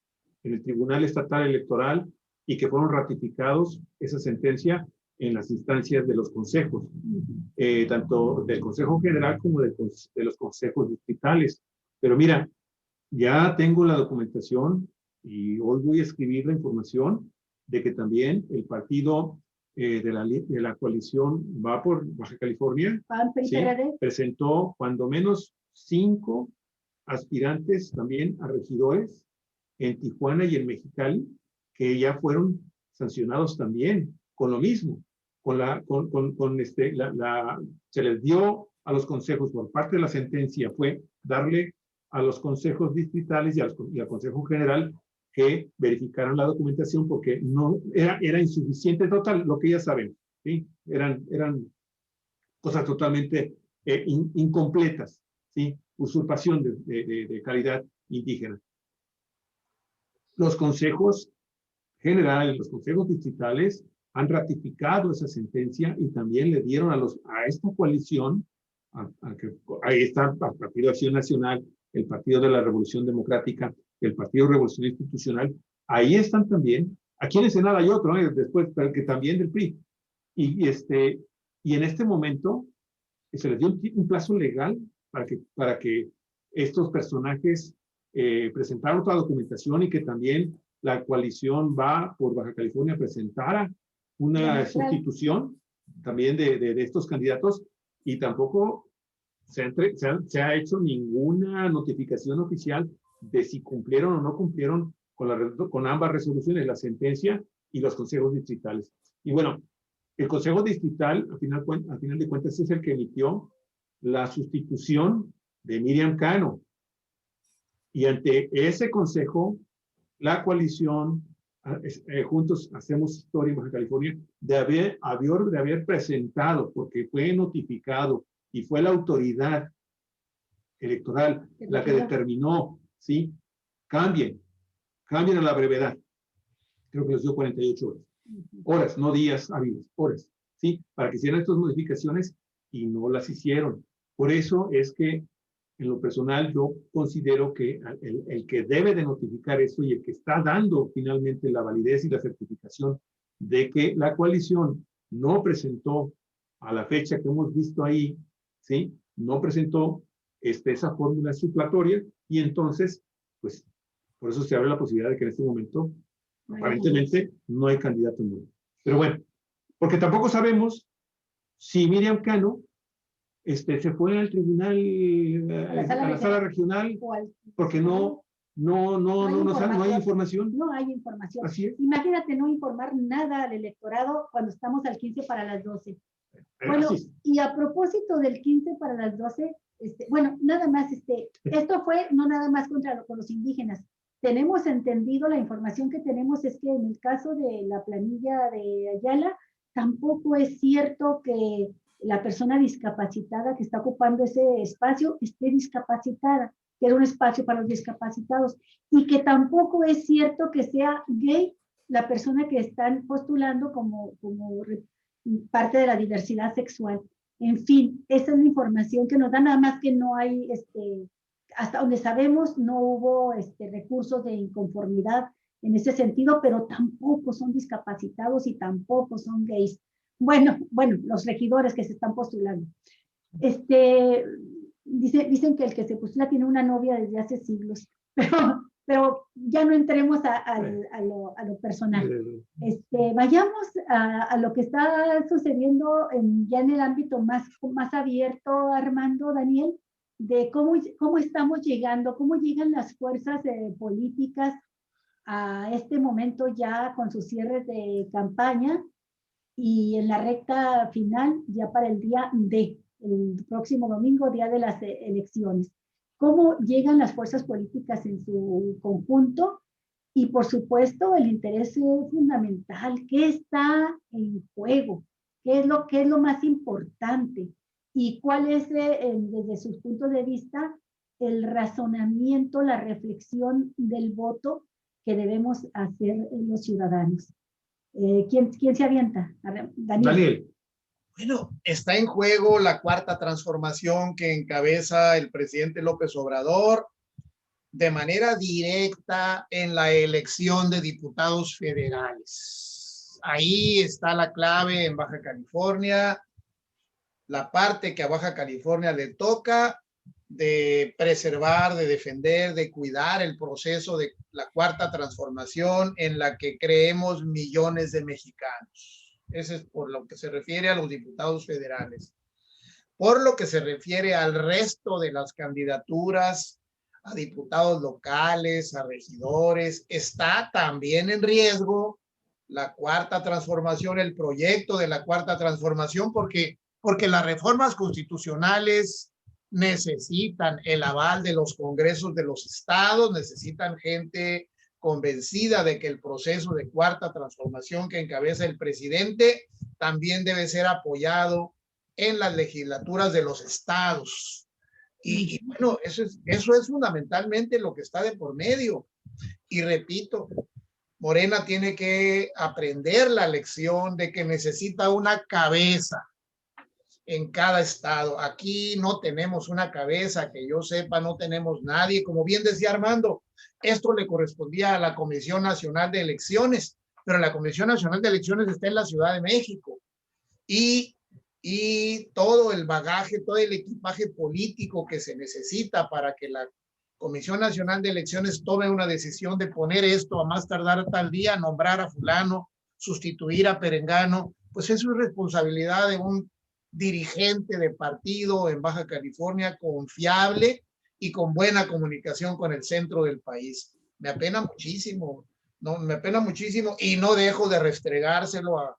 en el Tribunal Estatal Electoral y que fueron ratificados esa sentencia en las instancias de los consejos, tanto del Consejo General como de los consejos distritales. Pero mira, ya tengo la documentación y hoy voy a escribir la información de que también el partido de la coalición Va por Baja California, ¿sí?, presentó cuando menos 5 aspirantes también a regidores en Tijuana y en Mexicali, que ya fueron sancionados también con lo mismo, se les dio a los consejos por parte de la sentencia, fue darle a los consejos distritales y al Consejo General que verificaran la documentación porque no era insuficiente total, lo que ya saben, ¿sí? Eran cosas totalmente incompletas, ¿sí? Usurpación de calidad indígena. Los consejos generales, los consejos distritales han ratificado esa sentencia y también le dieron a esta coalición, ahí está el Partido de Acción Nacional, el Partido de la Revolución Democrática, el Partido Revolución Institucional, ahí están también, aquí en el Senado hay otro, después, pero que también del PRI. Y en este momento se les dio un plazo legal para que estos personajes presentaran otra documentación y que también la coalición Va por Baja California presentara una sustitución también de estos candidatos y tampoco se ha hecho ninguna notificación oficial de si cumplieron o no cumplieron con ambas resoluciones, la sentencia y los consejos distritales. Y bueno, el consejo distrital, al final de cuentas, es el que emitió la sustitución de Miriam Cano. Y ante ese consejo, la coalición, Juntos Hacemos Historia en Baja California, de haber presentado, porque fue notificado y fue la autoridad electoral la que determinó, ¿sí? Cambien a la brevedad. Creo que les dio 48 horas. Horas, no días hábiles, horas, ¿sí? Para que hicieran estas modificaciones y no las hicieron. Por eso es que, en lo personal, yo considero que el que debe de notificar eso y el que está dando finalmente la validez y la certificación de que la coalición no presentó a la fecha que hemos visto ahí, ¿sí? No presentó esa fórmula suplatoria y entonces, pues, por eso se abre la posibilidad de que en este momento, aparentemente, no hay candidato nuevo. Pero bueno, porque tampoco sabemos si Miriam Cano se fue al tribunal, a la sala regional, porque no hay información. No hay información. Así es. Imagínate no informar nada al electorado cuando estamos al 15 para las 12. Bueno, y a propósito del 15 para las 12, bueno, nada más, esto fue no nada más con los indígenas. Tenemos entendido, la información que tenemos es que en el caso de la planilla de Ayala, tampoco es cierto que la persona discapacitada que está ocupando ese espacio esté discapacitada, que era un espacio para los discapacitados, y que tampoco es cierto que sea gay la persona que están postulando como parte de la diversidad sexual. En fin, esa es la información que nos da, nada más que no hay, hasta donde sabemos, no hubo recursos de inconformidad en ese sentido, pero tampoco son discapacitados y tampoco son gays. Bueno, los regidores que se están postulando. Dicen que el que se postula tiene una novia desde hace siglos, pero ya no entremos a lo personal. Vayamos a lo que está sucediendo ya en el ámbito más abierto, Armando, Daniel, de cómo estamos llegando, cómo llegan las fuerzas políticas a este momento ya con sus cierres de campaña y en la recta final ya para el día D, el próximo domingo, día de las elecciones. Cómo llegan las fuerzas políticas en su conjunto y, por supuesto, el interés fundamental. ¿Qué está en juego? ¿Qué es lo más importante? ¿Y cuál es, desde sus puntos de vista, el razonamiento, la reflexión del voto que debemos hacer los ciudadanos? ¿Quién se avienta? Daniel. Bueno, está en juego la cuarta transformación que encabeza el presidente López Obrador de manera directa en la elección de diputados federales. Ahí está la clave en Baja California, la parte que a Baja California le toca de preservar, de defender, de cuidar el proceso de la cuarta transformación en la que creemos millones de mexicanos. Eso es por lo que se refiere a los diputados federales. Por lo que se refiere al resto de las candidaturas a diputados locales, a regidores, está también en riesgo la cuarta transformación, el proyecto de la cuarta transformación, porque las reformas constitucionales necesitan el aval de los congresos de los estados, necesitan gente convencida de que el proceso de cuarta transformación que encabeza el presidente también debe ser apoyado en las legislaturas de los estados. Y bueno, eso es fundamentalmente lo que está de por medio. Y repito, Morena tiene que aprender la lección de que necesita una cabeza en cada estado. Aquí no tenemos una cabeza, que yo sepa, no tenemos nadie. Como bien decía Armando, esto le correspondía a la Comisión Nacional de Elecciones, pero la Comisión Nacional de Elecciones está en la Ciudad de México. Y todo el bagaje, todo el equipaje político que se necesita para que la Comisión Nacional de Elecciones tome una decisión de poner esto a más tardar tal día, nombrar a fulano, sustituir a perengano, pues eso es responsabilidad de un dirigente de partido en Baja California confiable y con buena comunicación con el centro del país. Me apena muchísimo, no, me apena muchísimo y no dejo de restregárselo a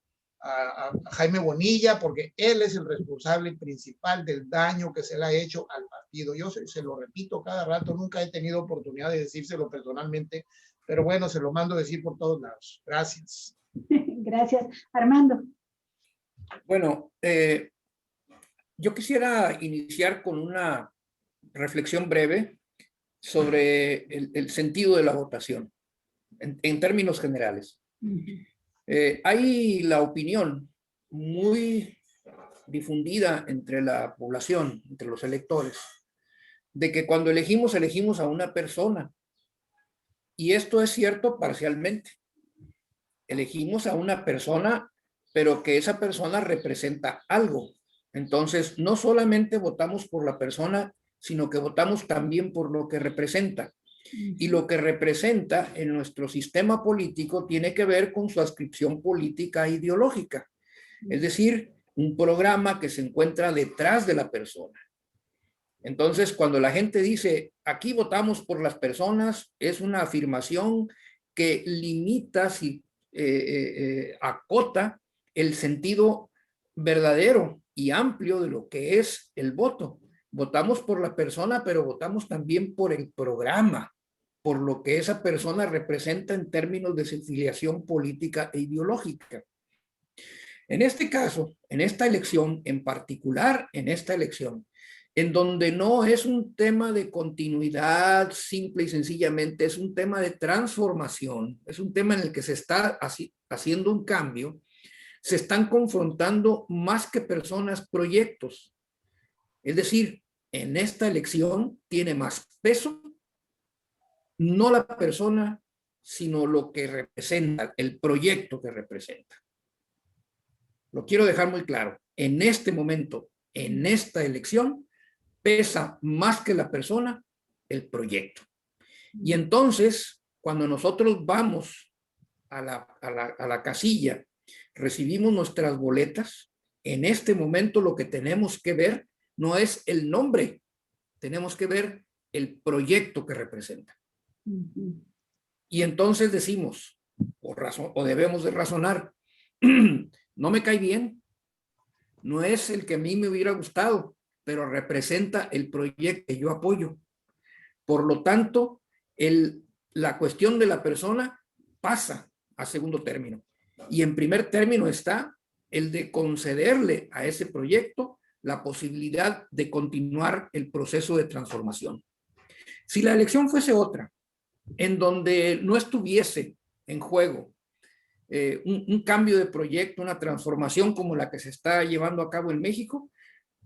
Jaime Bonilla, porque él es el responsable principal del daño que se le ha hecho al partido. Yo se lo repito cada rato, nunca he tenido oportunidad de decírselo personalmente, pero bueno, se lo mando a decir por todos lados. Gracias. Gracias. Armando. Bueno, yo quisiera iniciar con una reflexión breve sobre el sentido de la votación, en términos generales. Hay la opinión muy difundida entre la población, entre los electores, de que cuando elegimos a una persona. Y esto es cierto parcialmente. Elegimos a una persona, pero que esa persona representa algo. Entonces, no solamente votamos por la persona, sino que votamos también por lo que representa. Y lo que representa en nuestro sistema político tiene que ver con su adscripción política e ideológica. Es decir, un programa que se encuentra detrás de la persona. Entonces, cuando la gente dice, aquí votamos por las personas, es una afirmación que limita, acota el sentido verdadero y amplio de lo que es el voto. Votamos por la persona, pero votamos también por el programa, por lo que esa persona representa en términos de su filiación política e ideológica. En este caso, en esta elección, en particular en esta elección, en donde no es un tema de continuidad simple y sencillamente, es un tema de transformación, es un tema en el que se está haciendo un cambio, se están confrontando más que personas, proyectos. Es decir, en esta elección tiene más peso no la persona, sino lo que representa, el proyecto que representa. Lo quiero dejar muy claro. En este momento, en esta elección, pesa más que la persona el proyecto. Y entonces, cuando nosotros vamos a la casilla, recibimos nuestras boletas, en este momento lo que tenemos que ver no es el nombre, tenemos que ver el proyecto que representa. Y entonces decimos, o debemos de razonar, no me cae bien, no es el que a mí me hubiera gustado, pero representa el proyecto que yo apoyo. Por lo tanto, la cuestión de la persona pasa a segundo término. Y en primer término está el de concederle a ese proyecto la posibilidad de continuar el proceso de transformación. Si la elección fuese otra, en donde no estuviese en juego un cambio de proyecto, una transformación como la que se está llevando a cabo en México,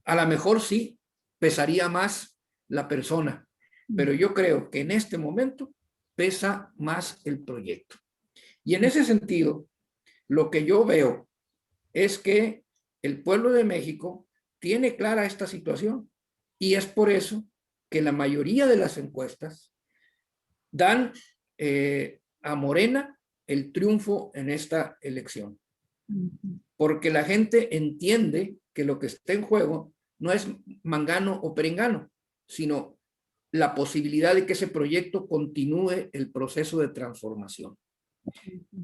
a lo mejor sí pesaría más la persona. pero yo creo que en este momento pesa más el proyecto. Y en ese sentido, lo que yo veo es que el pueblo de México tiene clara esta situación y es por eso que la mayoría de las encuestas dan a Morena el triunfo en esta elección. Porque la gente entiende que lo que está en juego no es mangano o perengano, sino la posibilidad de que ese proyecto continúe el proceso de transformación.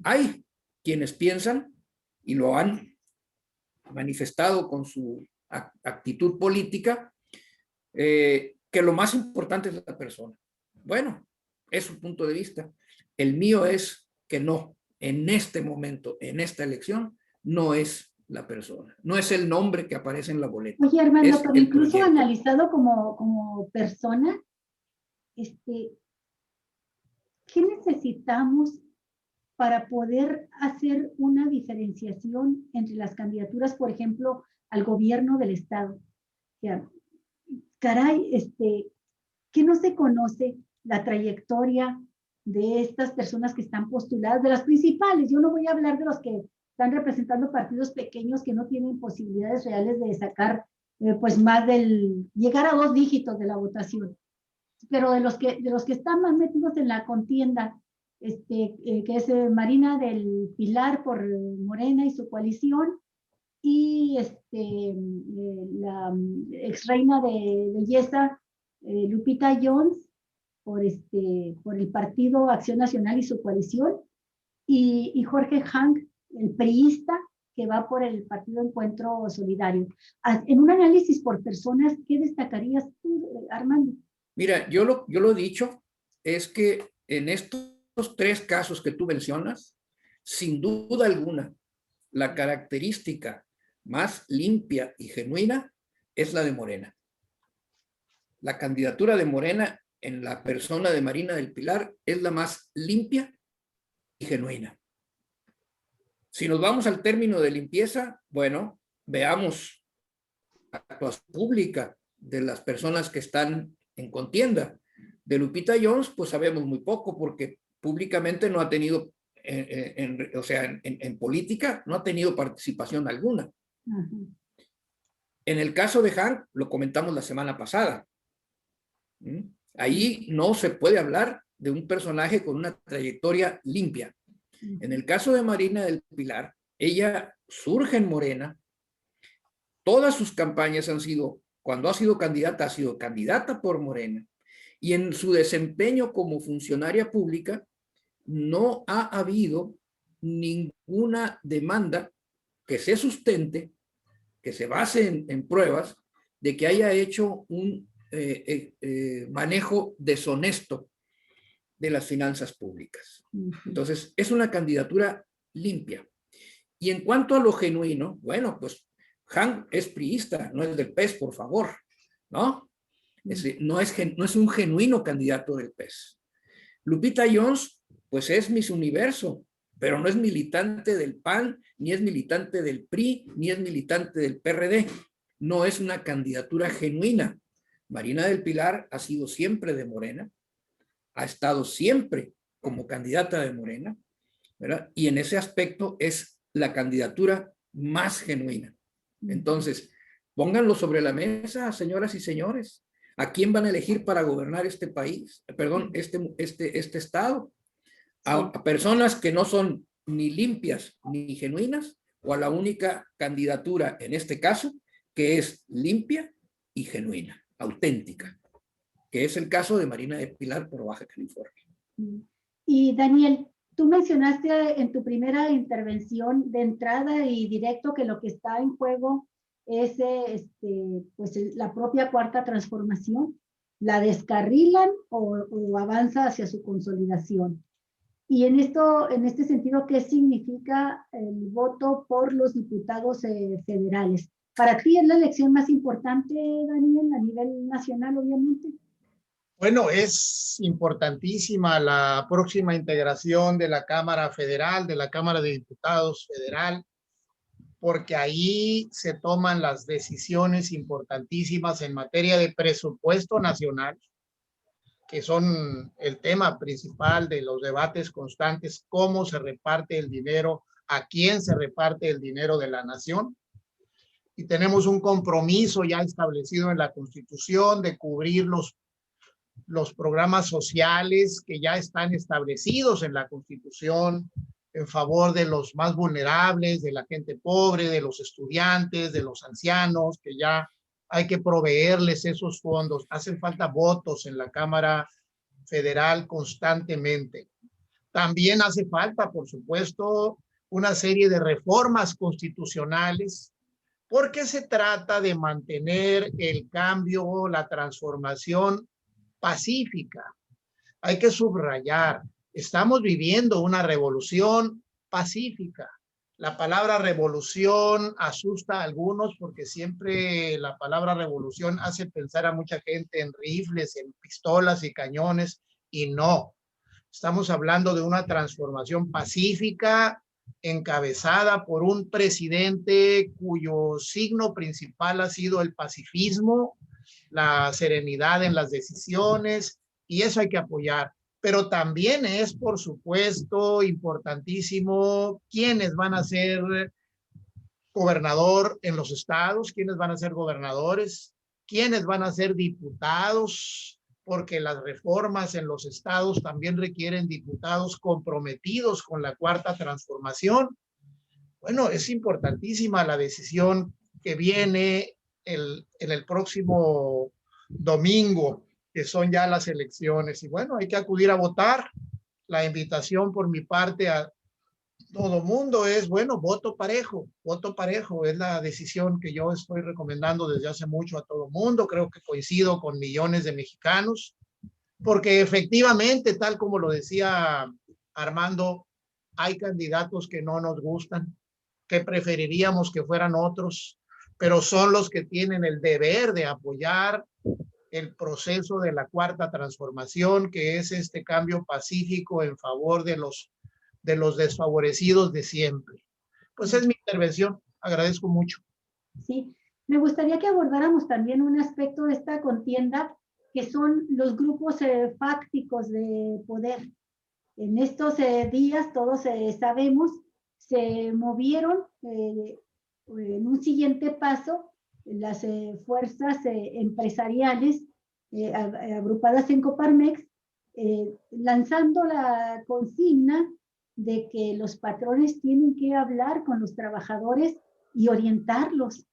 Hay quienes piensan, y lo han manifestado con su actitud política, que lo más importante es la persona. Bueno, es su punto de vista. El mío es que no, en este momento, en esta elección, no es la persona, no es el nombre que aparece en la boleta. Oye, Armando, pero incluso proyecto. Analizado como persona, ¿qué necesitamos para poder hacer una diferenciación entre las candidaturas, por ejemplo, al gobierno del estado? O sea, caray, ¿qué no se conoce la trayectoria de estas personas que están postuladas, de las principales? Yo no voy a hablar de los que están representando partidos pequeños que no tienen posibilidades reales de sacar, pues más llegar a 2 dígitos de la votación. Pero de los que están más metidos en la contienda, que es Marina del Pilar por Morena y su coalición, y la ex reina de belleza, Lupita Jones, por el Partido Acción Nacional y su coalición, y Jorge Hank, el priista, que va por el Partido Encuentro Solidario. En un análisis por personas, ¿qué destacarías tú, Armando? Mira, yo lo he dicho, es que en estos 3 casos que tú mencionas, sin duda alguna, la característica más limpia y genuina es la de Morena. La candidatura de Morena en la persona de Marina del Pilar es la más limpia y genuina. Si nos vamos al término de limpieza, bueno, veamos la actuación pública de las personas que están en contienda. De Lupita Jones, pues sabemos muy poco porque públicamente no ha tenido, en política, no ha tenido participación alguna. En el caso de Hank, lo comentamos la semana pasada. Ahí no se puede hablar de un personaje con una trayectoria limpia. En el caso de Marina del Pilar, ella surge en Morena. Todas sus campañas han sido, cuando ha sido candidata por Morena. Y en su desempeño como funcionaria pública, no ha habido ninguna demanda que se sustente, que se base en pruebas de que haya hecho un manejo deshonesto de las finanzas públicas. Entonces, es una candidatura limpia. Y en cuanto a lo genuino, bueno, pues Hank es priista, no es del PES, por favor, ¿no? No es un genuino candidato del PES. Lupita Jones, pues es Miss Universo, pero no es militante del PAN, ni es militante del PRI, ni es militante del PRD. No es una candidatura genuina. Marina del Pilar ha sido siempre de Morena, ha estado siempre como candidata de Morena, ¿verdad? Y en ese aspecto es la candidatura más genuina. Entonces, pónganlo sobre la mesa, señoras y señores. ¿A quién van a elegir para gobernar este país? Perdón, este estado. A personas que no son ni limpias ni genuinas, o a la única candidatura, en este caso, que es limpia y genuina, auténtica, que es el caso de Marina del Pilar por Baja California. Y Daniel, tú mencionaste en tu primera intervención de entrada y directo que lo que está en juego es pues la propia cuarta transformación. ¿La descarrilan o avanza hacia su consolidación? Y en este sentido, ¿qué significa el voto por los diputados federales? ¿Para ti es la elección más importante, Daniel, a nivel nacional, obviamente? Bueno, es importantísima la próxima integración de la Cámara Federal, de la Cámara de Diputados Federal, porque ahí se toman las decisiones importantísimas en materia de presupuesto nacional, que son el tema principal de los debates constantes, cómo se reparte el dinero, a quién se reparte el dinero de la nación. Y tenemos un compromiso ya establecido en la Constitución de cubrir los programas sociales que ya están establecidos en la Constitución en favor de los más vulnerables, de la gente pobre, de los estudiantes, de los ancianos, que ya hay que proveerles esos fondos. Hacen falta votos en la Cámara Federal constantemente. También hace falta, por supuesto, una serie de reformas constitucionales, porque se trata de mantener el cambio, la transformación pacífica. Hay que subrayar, estamos viviendo una revolución pacífica. La palabra revolución asusta a algunos porque siempre la palabra revolución hace pensar a mucha gente en rifles, en pistolas y cañones, y no. Estamos hablando de una transformación pacífica encabezada por un presidente cuyo signo principal ha sido el pacifismo, la serenidad en las decisiones, y eso hay que apoyar. Pero también es, por supuesto, importantísimo quiénes van a ser gobernador en los estados, quiénes van a ser gobernadores, quiénes van a ser diputados, porque las reformas en los estados también requieren diputados comprometidos con la cuarta transformación. Bueno, es importantísima la decisión que viene en el próximo domingo, que son ya las elecciones. Y bueno, hay que acudir a votar. La invitación por mi parte a todo mundo es, bueno, voto parejo es la decisión que yo estoy recomendando desde hace mucho a todo mundo. Creo que coincido con millones de mexicanos, porque efectivamente, tal como lo decía Armando, hay candidatos que no nos gustan, que preferiríamos que fueran otros, pero son los que tienen el deber de apoyar el proceso de la cuarta transformación, que es este cambio pacífico en favor de los desfavorecidos de siempre. Pues es mi intervención. Agradezco mucho. Sí, me gustaría que abordáramos también un aspecto de esta contienda, que son los grupos fácticos de poder. En estos días, todos sabemos, se movieron en un siguiente paso las fuerzas empresariales agrupadas en Coparmex, lanzando la consigna de que los patrones tienen que hablar con los trabajadores y orientarlos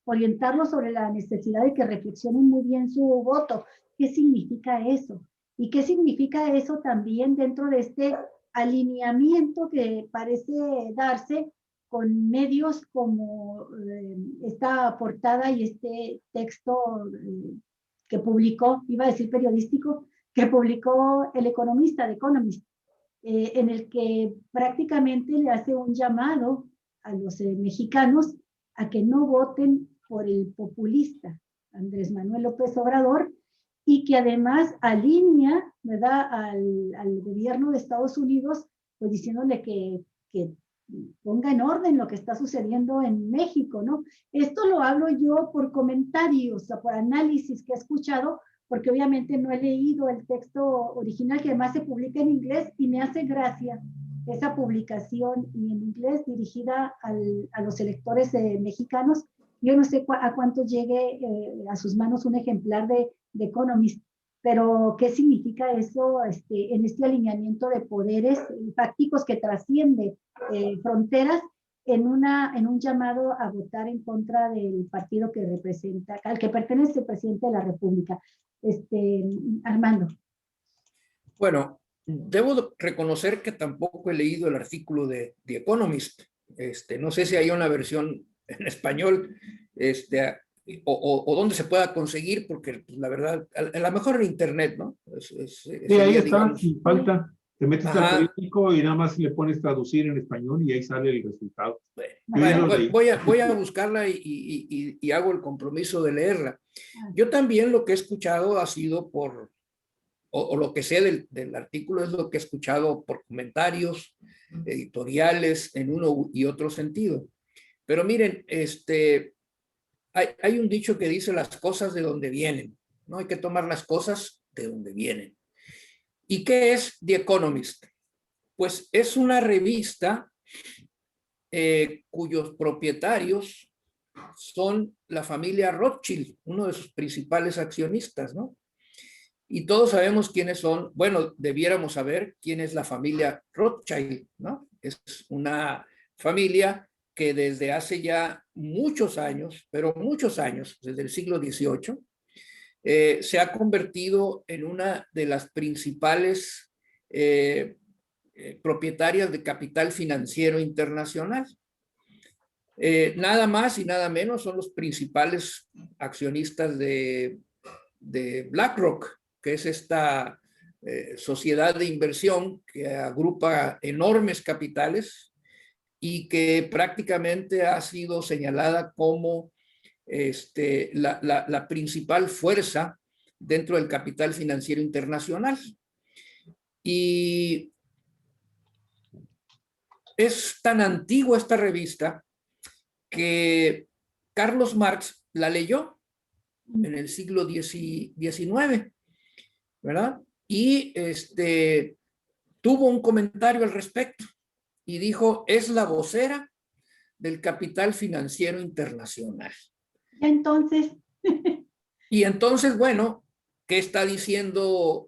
sobre la necesidad de que reflexionen muy bien su voto. ¿Qué significa eso? ¿Y qué significa eso también dentro de este alineamiento que parece darse con medios como esta portada y este texto que publicó, iba a decir periodístico, que publicó El Economista, The Economist, en el que prácticamente le hace un llamado a los mexicanos a que no voten por el populista Andrés Manuel López Obrador, y que además alinea, ¿verdad?, al gobierno de Estados Unidos, pues diciéndole que ponga en orden lo que está sucediendo en México, ¿no? Esto lo hablo yo por comentarios, o por análisis que he escuchado, porque obviamente no he leído el texto original, que además se publica en inglés, y me hace gracia esa publicación en inglés dirigida a los electores mexicanos. Yo no sé a cuánto llegue a sus manos un ejemplar de Economist, pero ¿qué significa eso en este alineamiento de poderes fácticos que trasciende fronteras en un llamado a votar en contra del partido que representa, al que pertenece el presidente de la República? Armando. Bueno, debo reconocer que tampoco he leído el artículo de The Economist. No sé si hay una versión en español, o dónde se pueda conseguir, porque la verdad, a lo mejor en internet, ¿no? Sí, ahí está, digamos, sin falta. Te metes ajá, al periódico y nada más le pones traducir en español y ahí sale el resultado. Bueno, voy a buscarla y hago el compromiso de leerla. Yo también lo que he escuchado ha sido o lo que sé del artículo es lo que he escuchado por comentarios editoriales en uno y otro sentido. Pero miren, hay un dicho que dice las cosas de donde vienen, ¿no? Hay que tomar las cosas de donde vienen. ¿Y qué es The Economist? Pues es una revista cuyos propietarios son la familia Rothschild, uno de sus principales accionistas, ¿no? Y todos sabemos quiénes son, bueno, debiéramos saber quién es la familia Rothschild, ¿no? Es una familia que desde hace ya muchos años, pero muchos años, desde el siglo XVIII, se ha convertido en una de las principales propietarias de capital financiero internacional. Nada más y nada menos son los principales accionistas de BlackRock, que es esta sociedad de inversión que agrupa enormes capitales y que prácticamente ha sido señalada como la principal fuerza dentro del capital financiero internacional. Y es tan antigua esta revista que Carlos Marx la leyó en el siglo XIX, ¿verdad? Y tuvo un comentario al respecto y dijo, es la vocera del capital financiero internacional. Entonces. Y entonces, bueno, ¿qué está diciendo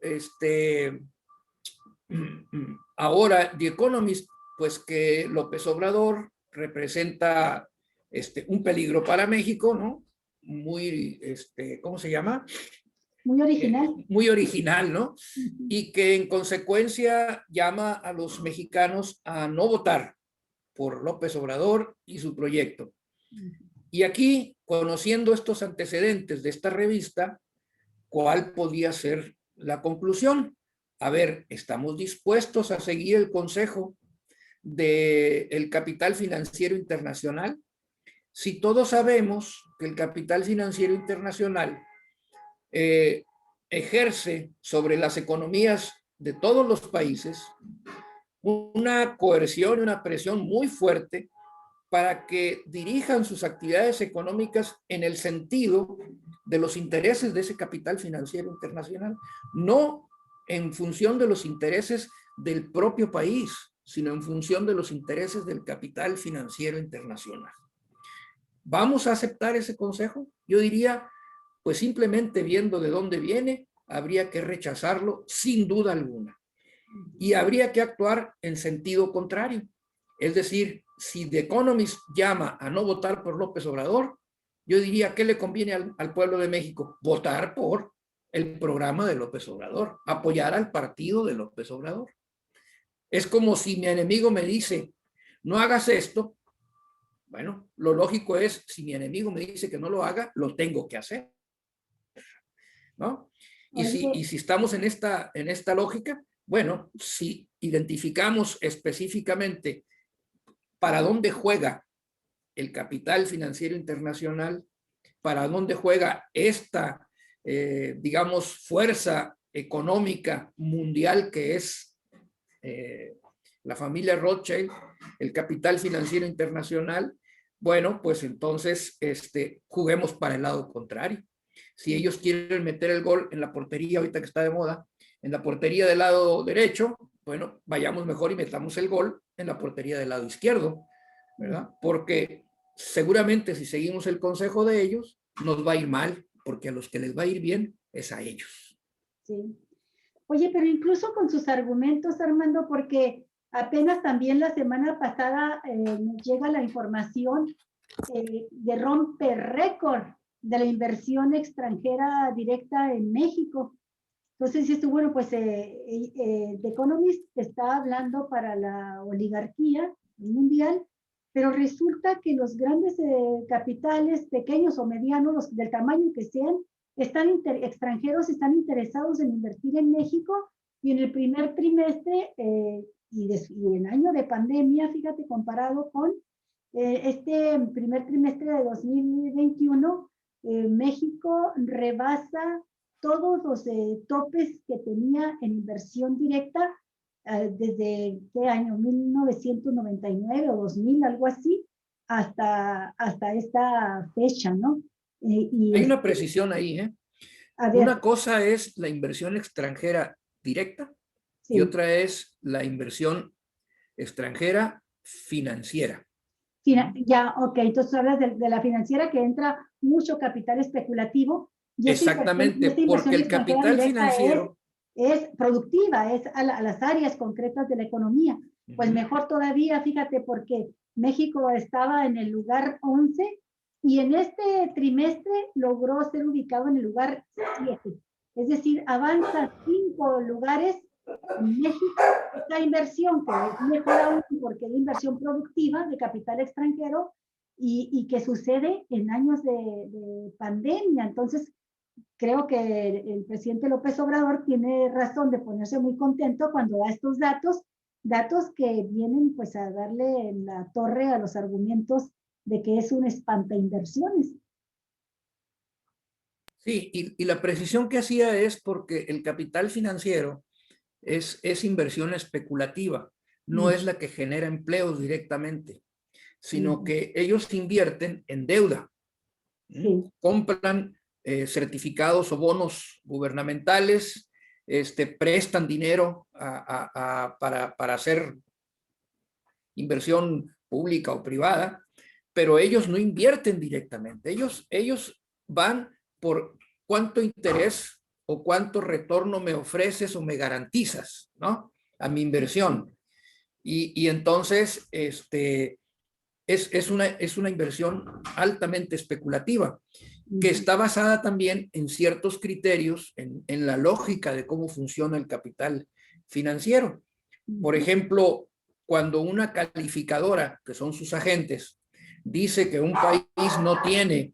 ahora The Economist? Pues que López Obrador representa un peligro para México, ¿no? Muy, ¿cómo se llama? Muy original. Muy original, ¿no? Y que en consecuencia llama a los mexicanos a no votar por López Obrador y su proyecto. Y aquí, conociendo estos antecedentes de esta revista, ¿cuál podía ser la conclusión? A ver, ¿estamos dispuestos a seguir el consejo del capital financiero internacional? Si todos sabemos que el capital financiero internacional ejerce sobre las economías de todos los países una coerción y una presión muy fuerte para que dirijan sus actividades económicas en el sentido de los intereses de ese capital financiero internacional, no en función de los intereses del propio país, sino en función de los intereses del capital financiero internacional. ¿Vamos a aceptar ese consejo? Yo diría, pues simplemente viendo de dónde viene, habría que rechazarlo sin duda alguna. Y habría que actuar en sentido contrario. Es decir, si The Economist llama a no votar por López Obrador, yo diría, ¿qué le conviene al pueblo de México? Votar por el programa de López Obrador, apoyar al partido de López Obrador. Es como si mi enemigo me dice, no hagas esto. Bueno, lo lógico es, si mi enemigo me dice que no lo haga, lo tengo que hacer, ¿no? Y si estamos en esta lógica, bueno, si identificamos específicamente para dónde juega el capital financiero internacional, para dónde juega esta, digamos, fuerza económica mundial que es la familia Rothschild, el capital financiero internacional, bueno, pues entonces juguemos para el lado contrario. Si ellos quieren meter el gol en la portería, ahorita que está de moda, en la portería del lado derecho, bueno, vayamos mejor y metamos el gol en la portería del lado izquierdo, ¿verdad? Porque seguramente si seguimos el consejo de ellos, nos va a ir mal, porque a los que les va a ir bien es a ellos. Sí. Oye, pero incluso con sus argumentos, Armando, porque apenas también la semana pasada nos llega la información de romper récord de la inversión extranjera directa en México. Entonces, esto, bueno, pues The Economist está hablando para la oligarquía mundial, pero resulta que los grandes capitales, pequeños o medianos, los del tamaño que sean, extranjeros están interesados en invertir en México, y en el primer trimestre y en año de pandemia, fíjate, comparado con este primer trimestre de 2021, México rebasa todos los topes que tenía en inversión directa desde ¿qué año? 1999 o 2000, algo así, hasta esta fecha, ¿no? Hay una precisión ahí, ¿eh? Una cosa es la inversión extranjera directa y otra es la inversión extranjera financiera. Ya, ok, entonces hablas de la financiera, que entra mucho capital especulativo. Y Exactamente, esta porque el extranjera capital directa financiero es productiva, es a las áreas concretas de la economía. Pues mejor todavía, fíjate, porque México estaba en el lugar 11 y en este trimestre logró ser ubicado en el lugar 7. Es decir, avanza 5 lugares en México. Esta inversión, que es mejor aún porque es inversión productiva de capital extranjero y que sucede en años de pandemia. Entonces, creo que el presidente López Obrador tiene razón de ponerse muy contento cuando da estos datos que vienen pues a darle en la torre a los argumentos de que es un espantainversiones. Sí, y la precisión que hacía es porque el capital financiero es inversión especulativa, no es la que genera empleos directamente, sino que ellos invierten en deuda. Compran certificados o bonos gubernamentales, prestan dinero para hacer inversión pública o privada, pero ellos no invierten directamente. Ellos van por cuánto interés o cuánto retorno me ofreces o me garantizas, ¿no? A mi inversión. Y entonces, es una inversión altamente especulativa, que está basada también en ciertos criterios, en la lógica de cómo funciona el capital financiero. Por ejemplo, cuando una calificadora, que son sus agentes, dice que un país no tiene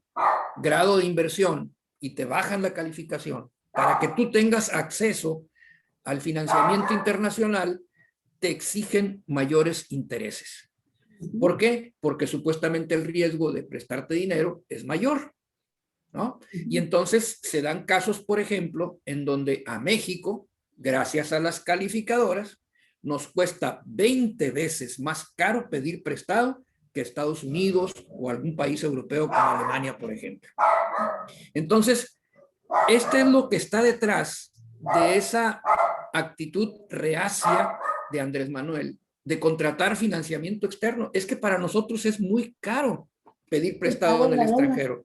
grado de inversión y te bajan la calificación para que tú tengas acceso al financiamiento internacional, te exigen mayores intereses. ¿Por qué? Porque supuestamente el riesgo de prestarte dinero es mayor, ¿no? Y entonces se dan casos, por ejemplo, en donde a México, gracias a las calificadoras, nos cuesta 20 veces más caro pedir prestado que Estados Unidos o algún país europeo como Alemania, por ejemplo. Entonces, este es lo que está detrás de esa actitud reacia de Andrés Manuel de contratar financiamiento externo. Es que para nosotros es muy caro pedir prestado en el extranjero.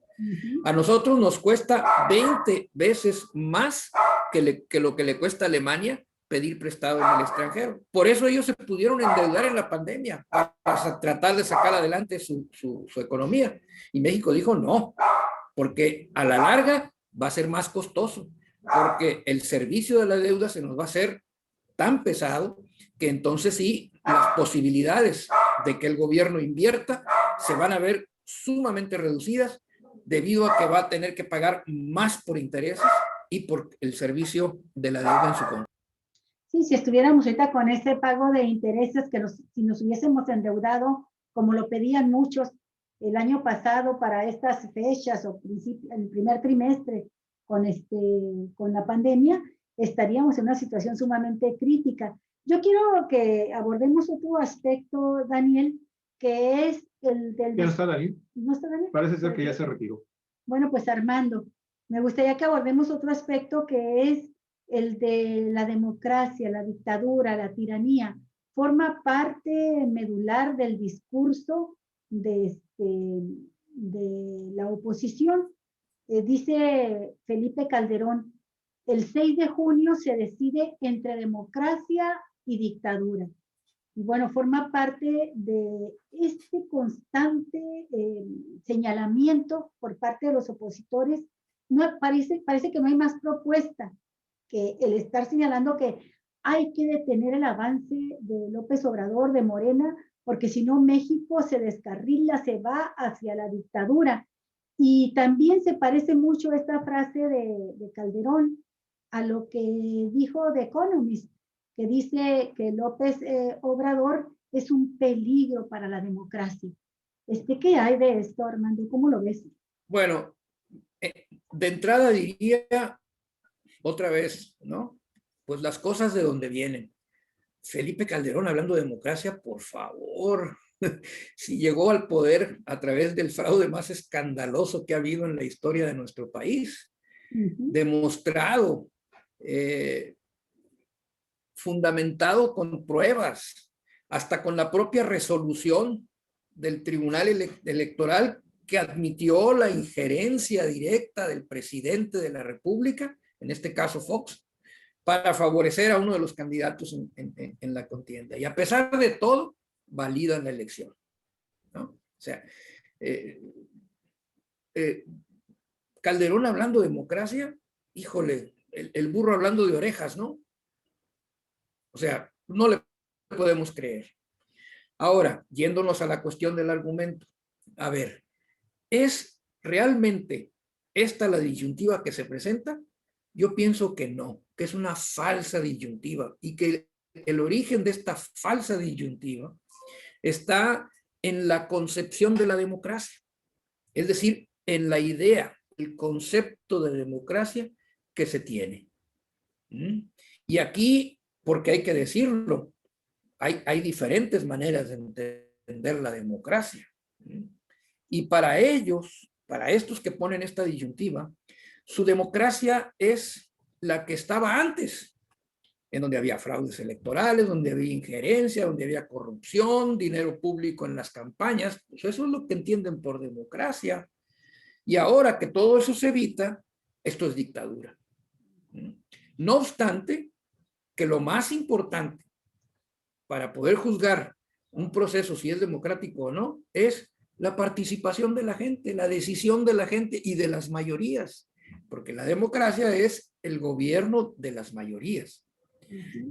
A nosotros nos cuesta 20 veces más que lo que le cuesta a Alemania pedir prestado en el extranjero. Por eso ellos se pudieron endeudar en la pandemia para tratar de sacar adelante su economía. Y México dijo no, porque a la larga va a ser más costoso, porque el servicio de la deuda se nos va a hacer tan pesado que entonces sí, las posibilidades de que el gobierno invierta se van a ver sumamente reducidas debido a que va a tener que pagar más por intereses y por el servicio de la deuda en su contra. Sí, si estuviéramos ahorita con ese pago de intereses, si nos hubiésemos endeudado, como lo pedían muchos el año pasado para estas fechas o el primer trimestre con la pandemia, estaríamos en una situación sumamente crítica. Yo quiero que abordemos otro aspecto, Daniel, que es el del... ¿Ya no está Daniel? ¿No está Daniel? Parece ser que ya se retiró. Bueno, pues Armando, me gustaría que abordemos otro aspecto que es el de la democracia, la dictadura, la tiranía. Forma parte medular del discurso de la oposición. Dice Felipe Calderón, el 6 de junio se decide entre democracia y dictadura. Y bueno, forma parte de este constante señalamiento por parte de los opositores. No, parece que no hay más propuesta que el estar señalando que hay que detener el avance de López Obrador, de Morena, porque si no México se descarrila, se va hacia la dictadura. Y también se parece mucho esta frase de Calderón a lo que dijo The Economist, que dice que López Obrador es un peligro para la democracia. ¿Qué hay de esto, Armando? ¿Cómo lo ves? Bueno, de entrada diría otra vez, ¿no? Pues las cosas de donde vienen. Felipe Calderón hablando de democracia, por favor. Si llegó al poder a través del fraude más escandaloso que ha habido en la historia de nuestro país, demostrado, fundamentado con pruebas, hasta con la propia resolución del Tribunal Electoral que admitió la injerencia directa del presidente de la República, en este caso Fox, para favorecer a uno de los candidatos en la contienda. Y a pesar de todo, validan la elección, ¿no? O sea, Calderón hablando de democracia, híjole, el burro hablando de orejas, ¿no? O sea, no le podemos creer. Ahora, yéndonos a la cuestión del argumento, a ver, ¿es realmente esta la disyuntiva que se presenta? Yo pienso que no, que es una falsa disyuntiva y que el origen de esta falsa disyuntiva está en la concepción de la democracia, es decir, en la idea, el concepto de democracia que se tiene. Y aquí, porque hay que decirlo, hay diferentes maneras de entender la democracia. Y para ellos, para estos que ponen esta disyuntiva, su democracia es la que estaba antes, en donde había fraudes electorales, donde había injerencia, donde había corrupción, dinero público en las campañas. Pues eso es lo que entienden por democracia. Y ahora que todo eso se evita, esto es dictadura. No obstante, que lo más importante para poder juzgar un proceso si es democrático o no, es la participación de la gente, la decisión de la gente y de las mayorías, porque la democracia es el gobierno de las mayorías.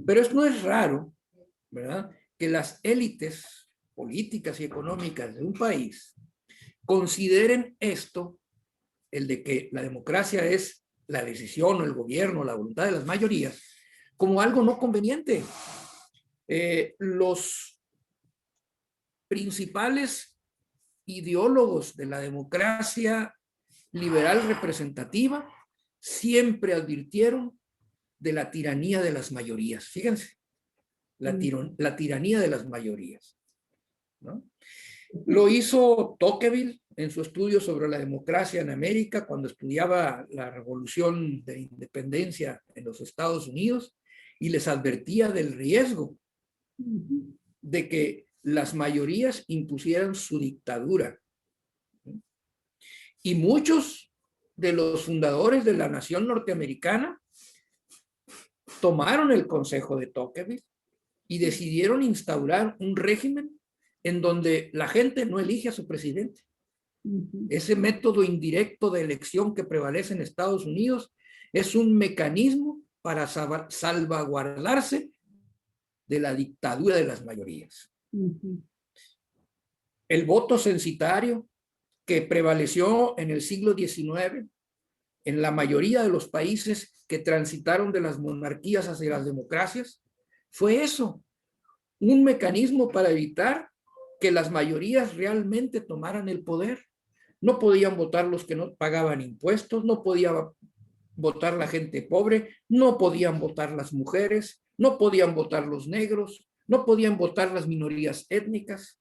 Pero no es raro, ¿verdad?, que las élites políticas y económicas de un país consideren esto, el de que la democracia es la decisión o el gobierno, la voluntad de las mayorías, como algo no conveniente. Los principales ideólogos de la democracia liberal representativa siempre advirtieron de la tiranía de las mayorías. Fíjense, la tiranía de las mayorías, ¿no? Lo hizo Tocqueville en su estudio sobre la democracia en América, cuando estudiaba la revolución de independencia en los Estados Unidos, y les advertía del riesgo de que las mayorías impusieran su dictadura. Y muchos de los fundadores de la nación norteamericana tomaron el consejo de Tocqueville y decidieron instaurar un régimen en donde la gente no elige a su presidente. Ese método indirecto de elección que prevalece en Estados Unidos es un mecanismo para salvaguardarse de la dictadura de las mayorías. El voto censitario que prevaleció en el siglo XIX en la mayoría de los países que transitaron de las monarquías hacia las democracias fue eso, un mecanismo para evitar que las mayorías realmente tomaran el poder. No podían votar los que no pagaban impuestos, no podía votar la gente pobre, no podían votar las mujeres, no podían votar los negros, no podían votar las minorías étnicas.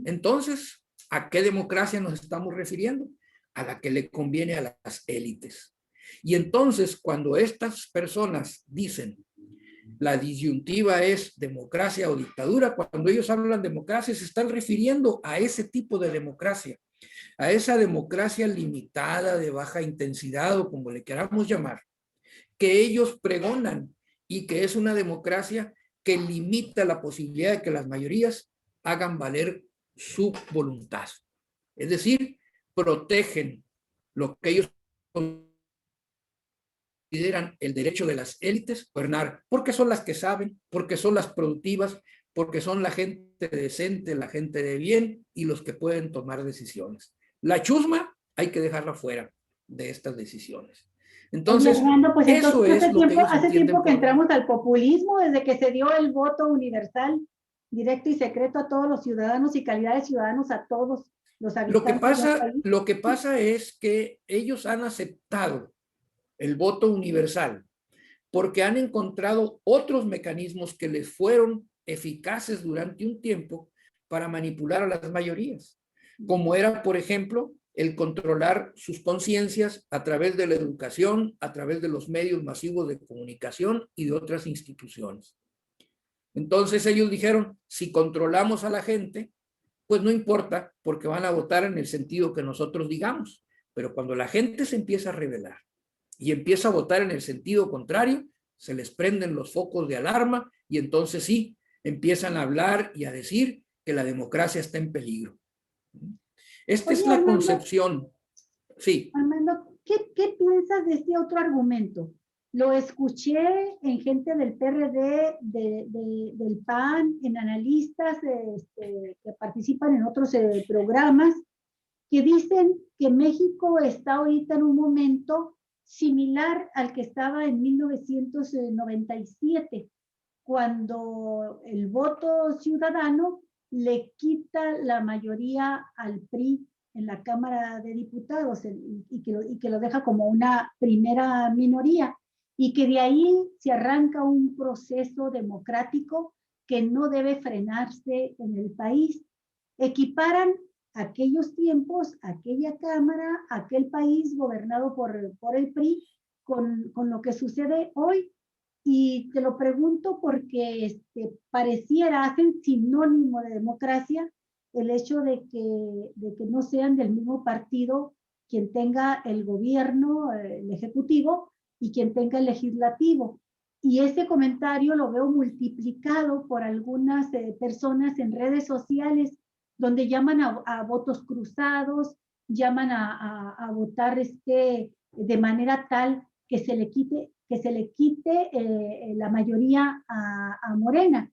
Entonces, ¿a qué democracia nos estamos refiriendo? A la que le conviene a las élites. Y entonces, cuando estas personas dicen la disyuntiva es democracia o dictadura, cuando ellos hablan de democracia se están refiriendo a ese tipo de democracia, a esa democracia limitada, de baja intensidad o como le queramos llamar, que ellos pregonan y que es una democracia que limita la posibilidad de que las mayorías hagan valer su voluntad. Es decir, protegen lo que ellos consideran el derecho de las élites a gobernar, porque son las que saben, porque son las productivas, porque son la gente decente, la gente de bien y los que pueden tomar decisiones. La chusma hay que dejarla fuera de estas decisiones. Entonces, Fernando, pues eso entonces es lo que ellos hace tiempo que por... entramos al populismo, desde que se dio el voto universal, directo y secreto a todos los ciudadanos y calidad de ciudadanos a todos los habitantes. Lo que pasa es que ellos han aceptado el voto universal porque han encontrado otros mecanismos que les fueron eficaces durante un tiempo para manipular a las mayorías, como era, por ejemplo, el controlar sus conciencias a través de la educación, a través de los medios masivos de comunicación y de otras instituciones. Entonces ellos dijeron, si controlamos a la gente, pues no importa, porque van a votar en el sentido que nosotros digamos. Pero cuando la gente se empieza a rebelar y empieza a votar en el sentido contrario, se les prenden los focos de alarma y entonces sí, empiezan a hablar y a decir que la democracia está en peligro. Esta es la concepción. Sí. Armando, ¿qué piensas de este otro argumento? Lo escuché en gente del PRD, del PAN, en analistas que participan en otros programas, que dicen que México está ahorita en un momento similar al que estaba en 1997, cuando el voto ciudadano le quita la mayoría al PRI en la Cámara de Diputados y que lo deja como una primera minoría, y que de ahí se arranca un proceso democrático que no debe frenarse en el país. Equiparan aquellos tiempos, aquella Cámara, aquel país gobernado por el PRI con lo que sucede hoy. Y te lo pregunto porque pareciera, hacen sinónimo de democracia el hecho de que no sean del mismo partido quien tenga el gobierno, el ejecutivo, y quien tenga el legislativo. Y ese comentario lo veo multiplicado por algunas personas en redes sociales, donde llaman a votos cruzados, llaman a votar de manera tal que se le quite la mayoría a Morena.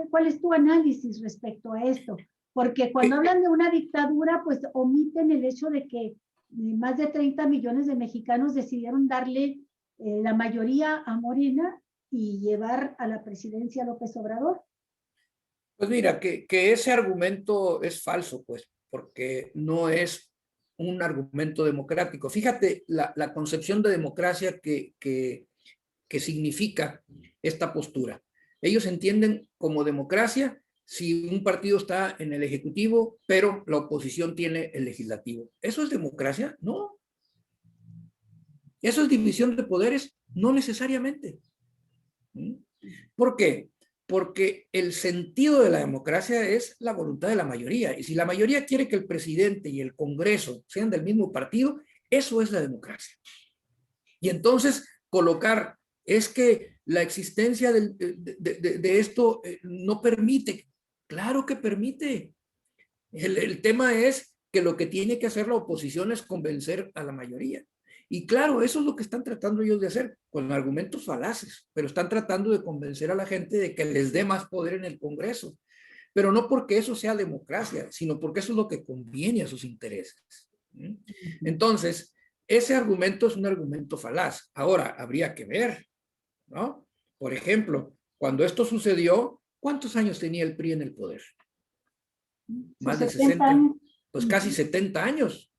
¿Cuál es tu análisis respecto a esto? Porque cuando hablan de una dictadura, pues omiten el hecho de que más de 30 millones de mexicanos decidieron darle la mayoría a Morena y llevar a la presidencia a López Obrador. Pues mira, que ese argumento es falso, pues, porque no es un argumento democrático. Fíjate la concepción de democracia que significa esta postura. Ellos entienden como democracia si un partido está en el ejecutivo, pero la oposición tiene el legislativo. ¿Eso es democracia? No. ¿Eso es división de poderes? No necesariamente. ¿Por qué? Porque el sentido de la democracia es la voluntad de la mayoría. Y si la mayoría quiere que el presidente y el Congreso sean del mismo partido, eso es la democracia. Y entonces colocar, es que la existencia de esto no permite. Claro que permite. El tema es que lo que tiene que hacer la oposición es convencer a la mayoría. Y claro, eso es lo que están tratando ellos de hacer, con argumentos falaces, pero están tratando de convencer a la gente de que les dé más poder en el Congreso. Pero no porque eso sea democracia, sino porque eso es lo que conviene a sus intereses. Entonces, ese argumento es un argumento falaz. Ahora, habría que ver, ¿no? Por ejemplo, cuando esto sucedió, ¿cuántos años tenía el PRI en el poder? Más de 60 años. Pues casi 70 años.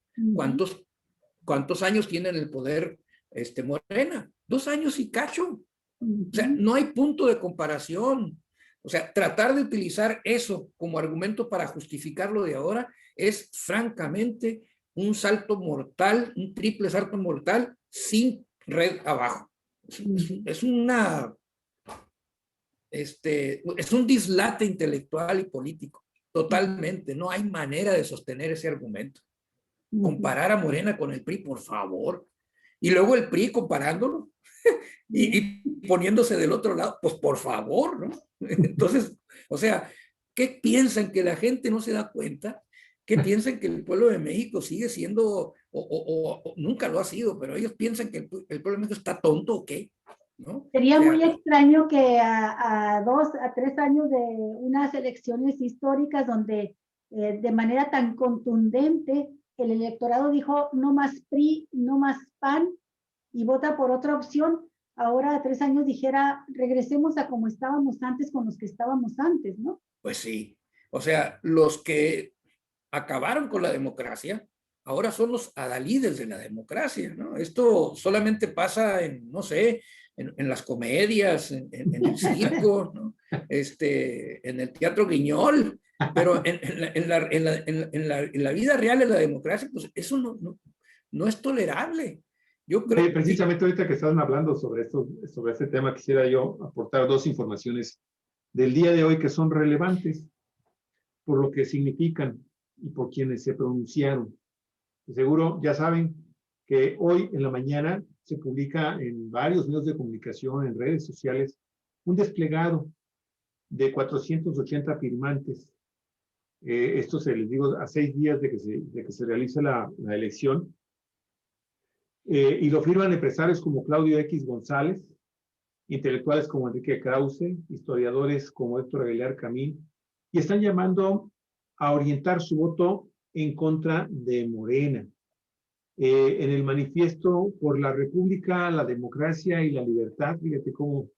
¿Cuántos años tiene en el poder Morena? 2 años y cacho. O sea, no hay punto de comparación. O sea, tratar de utilizar eso como argumento para justificar lo de ahora es francamente un salto mortal, un triple salto mortal sin red abajo. Es un dislate intelectual y político. Totalmente. No hay manera de sostener ese argumento. Comparar a Morena con el PRI, por favor. Y luego el PRI comparándolo y poniéndose del otro lado, pues por favor, ¿no? Entonces, o sea, ¿qué piensan? ¿Que la gente no se da cuenta? ¿Qué piensan? Que el pueblo de México sigue siendo, o nunca lo ha sido, pero ellos piensan que el pueblo de México está tonto o qué, ¿no? Sería muy extraño que a 2 a 3 años de unas elecciones históricas donde de manera tan contundente el electorado dijo no más PRI, no más PAN y vota por otra opción, ahora a 3 años dijera regresemos a como estábamos antes con los que estábamos antes, ¿no? Pues sí, o sea, los que acabaron con la democracia ahora son los adalides de la democracia, ¿no? Esto solamente pasa en, no sé, en las comedias, en el circo, ¿no? en el Teatro Guiñol, pero en la vida real de la democracia, pues eso no es tolerable. Yo creo precisamente ahorita que estaban hablando sobre esto, sobre este tema, quisiera yo aportar dos informaciones del día de hoy que son relevantes por lo que significan y por quienes se pronunciaron. Seguro ya saben que hoy en la mañana se publica en varios medios de comunicación, en redes sociales, un desplegado de 480 firmantes. Esto se les digo a 6 días de que se realice la elección. Y lo firman empresarios como Claudio X González, intelectuales como Enrique Krause, historiadores como Héctor Aguilar Camín, y están llamando a orientar su voto en contra de Morena. En el manifiesto por la República, la democracia y la libertad, fíjate cómo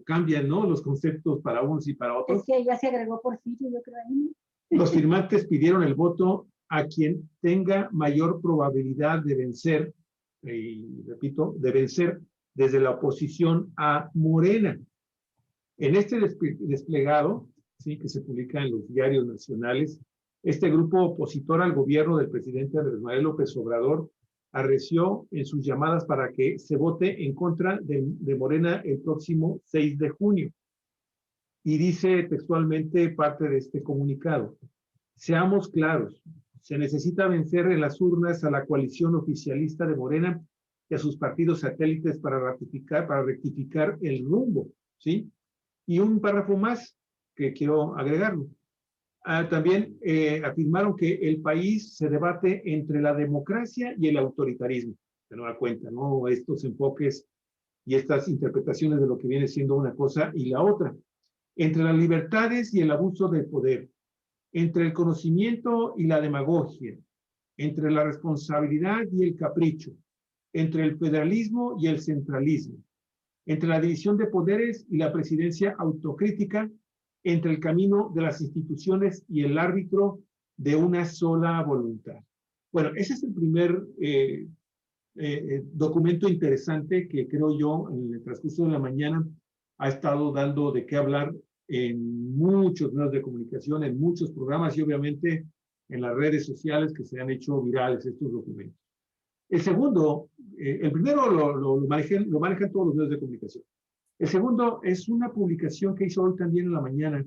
cambian, ¿no?, los conceptos para unos y para otros. Es que ya se agregó Porfirio, yo creo ahí. Los firmantes pidieron el voto a quien tenga mayor probabilidad de vencer, y repito, de vencer desde la oposición a Morena. En este desplegado, ¿sí?, que se publica en los diarios nacionales, este grupo opositor al gobierno del presidente Andrés Manuel López Obrador arreció en sus llamadas para que se vote en contra de Morena el próximo 6 de junio. Y dice textualmente parte de este comunicado: seamos claros, se necesita vencer en las urnas a la coalición oficialista de Morena y a sus partidos satélites para rectificar el rumbo, ¿sí? Y un párrafo más que quiero agregarlo. También afirmaron que el país se debate entre la democracia y el autoritarismo. Se nos da cuenta, ¿no?, estos enfoques y estas interpretaciones de lo que viene siendo una cosa y la otra. Entre las libertades y el abuso del poder, entre el conocimiento y la demagogia, entre la responsabilidad y el capricho, entre el federalismo y el centralismo, entre la división de poderes y la presidencia autocrítica, entre el camino de las instituciones y el árbitro de una sola voluntad. Bueno, ese es el primer documento interesante que creo yo en el transcurso de la mañana ha estado dando de qué hablar en muchos medios de comunicación, en muchos programas y obviamente en las redes sociales que se han hecho virales estos documentos. El segundo, el primero lo manejan todos los medios de comunicación. El segundo es una publicación que hizo hoy también en la mañana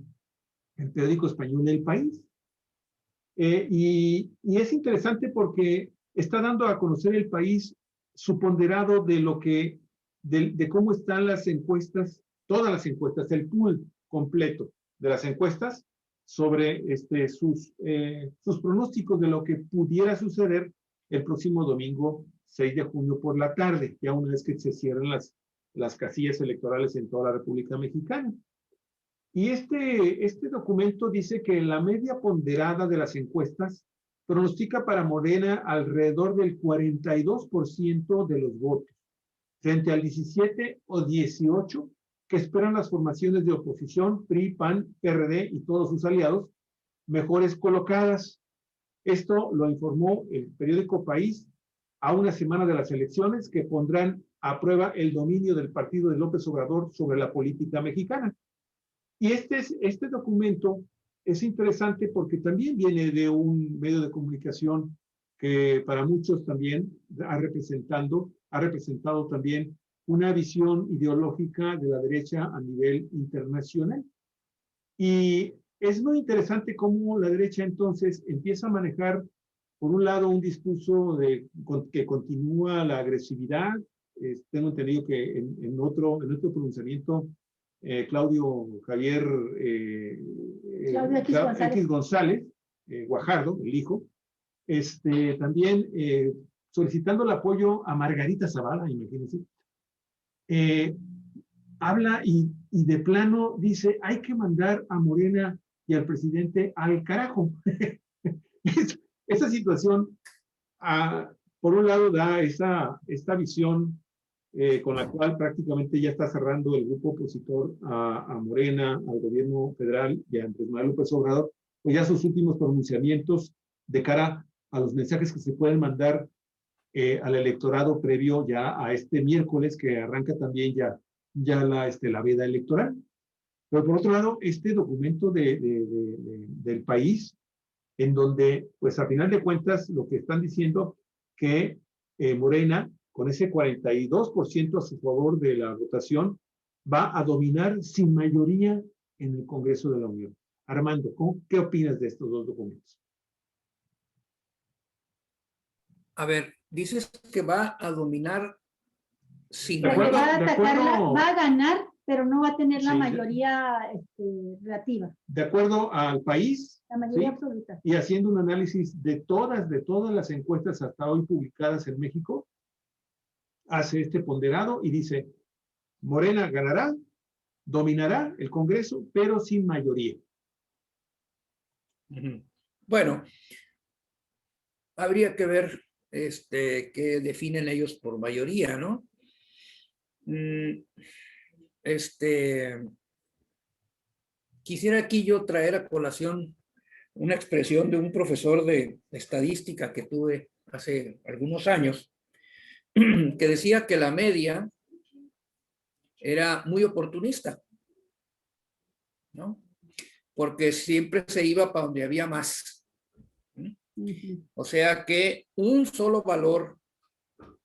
el periódico español El País. Y es interesante porque está dando a conocer El País su ponderado de cómo están las encuestas, todas las encuestas, el pool completo de las encuestas sobre sus pronósticos de lo que pudiera suceder el próximo domingo 6 de junio por la tarde, ya una vez que se cierren las casillas electorales en toda la República Mexicana. Y este documento dice que la media ponderada de las encuestas pronostica para Morena alrededor del 42% de los votos, frente al 17 o 18 que esperan las formaciones de oposición, PRI, PAN, PRD y todos sus aliados, mejores colocadas. Esto lo informó el periódico País a una semana de las elecciones que pondrán a prueba el dominio del partido de López Obrador sobre la política mexicana. Y este documento es interesante porque también viene de un medio de comunicación que para muchos también ha representado también una visión ideológica de la derecha a nivel internacional. Y es muy interesante cómo la derecha entonces empieza a manejar, por un lado, un discurso que continúa la agresividad. Tengo entendido que en otro pronunciamiento, Claudio X González, Guajardo, el hijo, también solicitando el apoyo a Margarita Zavala, imagínense, habla y de plano dice, hay que mandar a Morena y al presidente al carajo. Esa situación, por un lado, da esta visión con la cual prácticamente ya está cerrando el grupo opositor a Morena, al gobierno federal y a Andrés Manuel López Obrador, pues ya sus últimos pronunciamientos de cara a los mensajes que se pueden mandar al electorado previo ya a este miércoles que arranca también ya la veda electoral. Pero por otro lado, este documento del país, en donde, pues a final de cuentas, lo que están diciendo que Morena, con ese 42% a su favor de la votación, va a dominar sin mayoría en el Congreso de la Unión. Armando, ¿qué opinas de estos dos documentos? A ver, dices que va a dominar sin Porque acuerdo, va a de atacarla, acuerdo. va a ganar, pero no va a tener la Sí, mayoría relativa, De acuerdo al país, la mayoría ¿sí? absoluta. Y haciendo un análisis de todas las encuestas hasta hoy publicadas en México, hace este ponderado y dice, Morena ganará, dominará el Congreso, pero sin mayoría. Bueno, habría que ver qué definen ellos por mayoría, ¿no? Quisiera aquí yo traer a colación una expresión de un profesor de estadística que tuve hace algunos años, que decía que la media era muy oportunista, ¿no? Porque siempre se iba para donde había más. O sea que un solo valor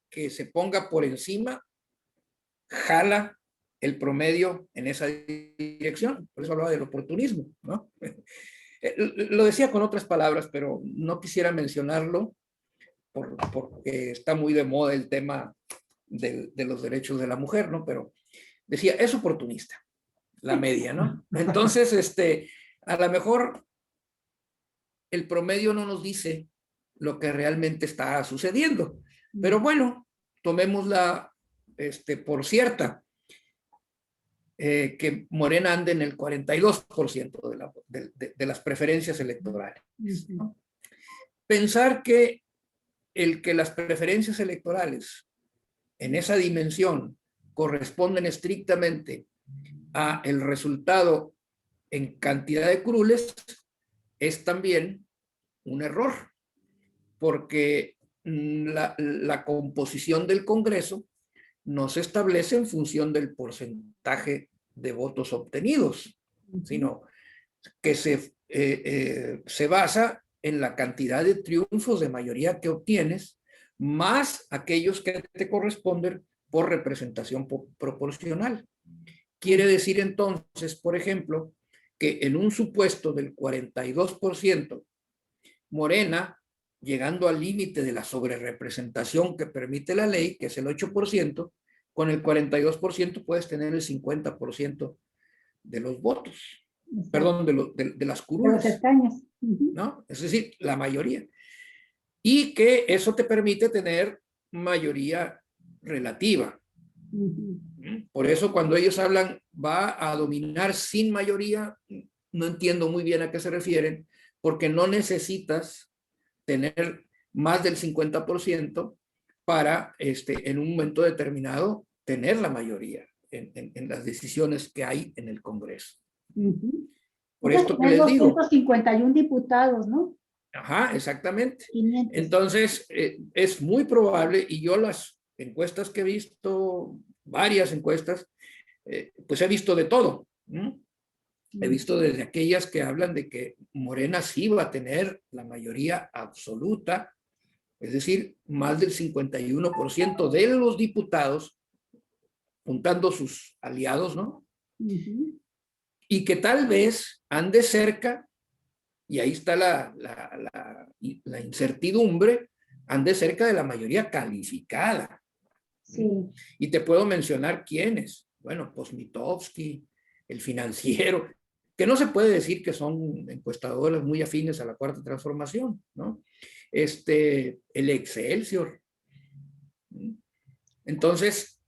que se ponga por encima jala el promedio en esa dirección. Por eso hablaba del oportunismo, ¿no? Lo decía con otras palabras, pero no quisiera mencionarlo porque está muy de moda el tema de los derechos de la mujer, ¿no? Pero decía, es oportunista, la media, ¿no? Entonces, a lo mejor el promedio no nos dice lo que realmente está sucediendo. Pero bueno, tomémosla por cierta, que Morena ande en el 42% de las preferencias electorales, ¿no? Pensar que las preferencias electorales en esa dimensión corresponden estrictamente a el resultado en cantidad de curules es también un error, porque la composición del Congreso no se establece en función del porcentaje de votos obtenidos, sino que se basa en la cantidad de triunfos de mayoría que obtienes, más aquellos que te corresponden por representación proporcional. Quiere decir entonces, por ejemplo, que en un supuesto del 42%, Morena, llegando al límite de la sobrerepresentación que permite la ley, que es el 8%, con el 42% puedes tener el 50% de los votos. Exacto. Perdón, de las curules. De los escaños. ¿No? Es decir, la mayoría. Y que eso te permite tener mayoría relativa. Por eso cuando ellos hablan va a dominar sin mayoría, no entiendo muy bien a qué se refieren, porque no necesitas tener más del 50% para en un momento determinado tener la mayoría en las decisiones que hay en el Congreso. Por esto que les digo. 251 diputados, ¿no? Ajá, exactamente. 500. Entonces, es muy probable, y yo las encuestas que he visto, varias encuestas, pues he visto de todo. He visto desde aquellas que hablan de que Morena sí va a tener la mayoría absoluta, es decir, más del 51% de los diputados, juntando sus aliados, ¿no? Y que tal vez ande cerca, y ahí está la incertidumbre, ande cerca de la mayoría calificada. Sí. Y te puedo mencionar quiénes. Bueno, Posnitovsky, El Financiero, que no se puede decir que son encuestadoras muy afines a la Cuarta Transformación, ¿no? El Excelsior. Entonces,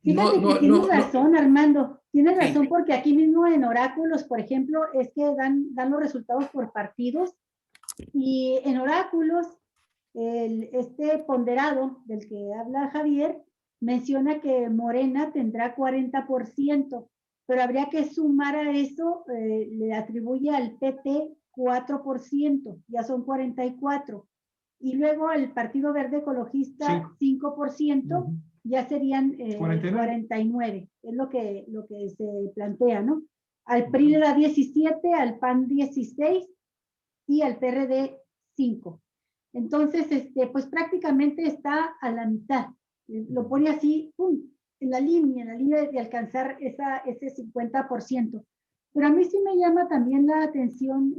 fíjate que tienes razón, Armando. Tienes razón, sí. Porque aquí mismo en Oráculos, por ejemplo, es que dan los resultados por partidos. Y en Oráculos, este ponderado del que habla Javier menciona que Morena tendrá 40%, pero habría que sumar a eso, le atribuye al PT 4%, ya son 44%. Y luego al Partido Verde Ecologista 5%, ya serían 49. Es lo que se plantea, ¿no? Al PRI le da 17, al PAN 16 y al PRD 5. Entonces, pues prácticamente está a la mitad. Lo pone así, ¡pum!, en la línea de alcanzar ese 50%. Pero a mí sí me llama también la atención,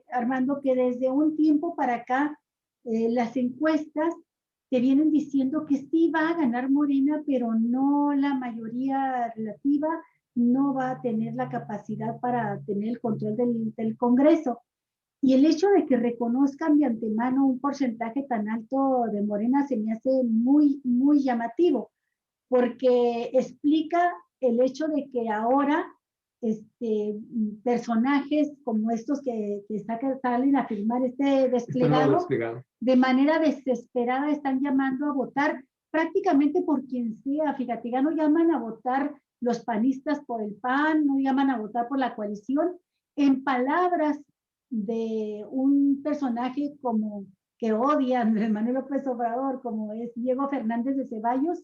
Armando, que desde un tiempo para acá, las encuestas te vienen diciendo que sí va a ganar Morena, pero no la mayoría relativa, no va a tener la capacidad para tener el control del Congreso. Y el hecho de que reconozcan de antemano un porcentaje tan alto de Morena se me hace muy, muy llamativo, porque explica el hecho de que ahora personajes como estos que salen a firmar este desplegado, de manera desesperada están llamando a votar prácticamente por quien sea. Fíjate, ya no llaman a votar los panistas por el PAN, no llaman a votar por la coalición. En palabras de un personaje como que odia a Andrés Manuel López Obrador, como es Diego Fernández de Ceballos,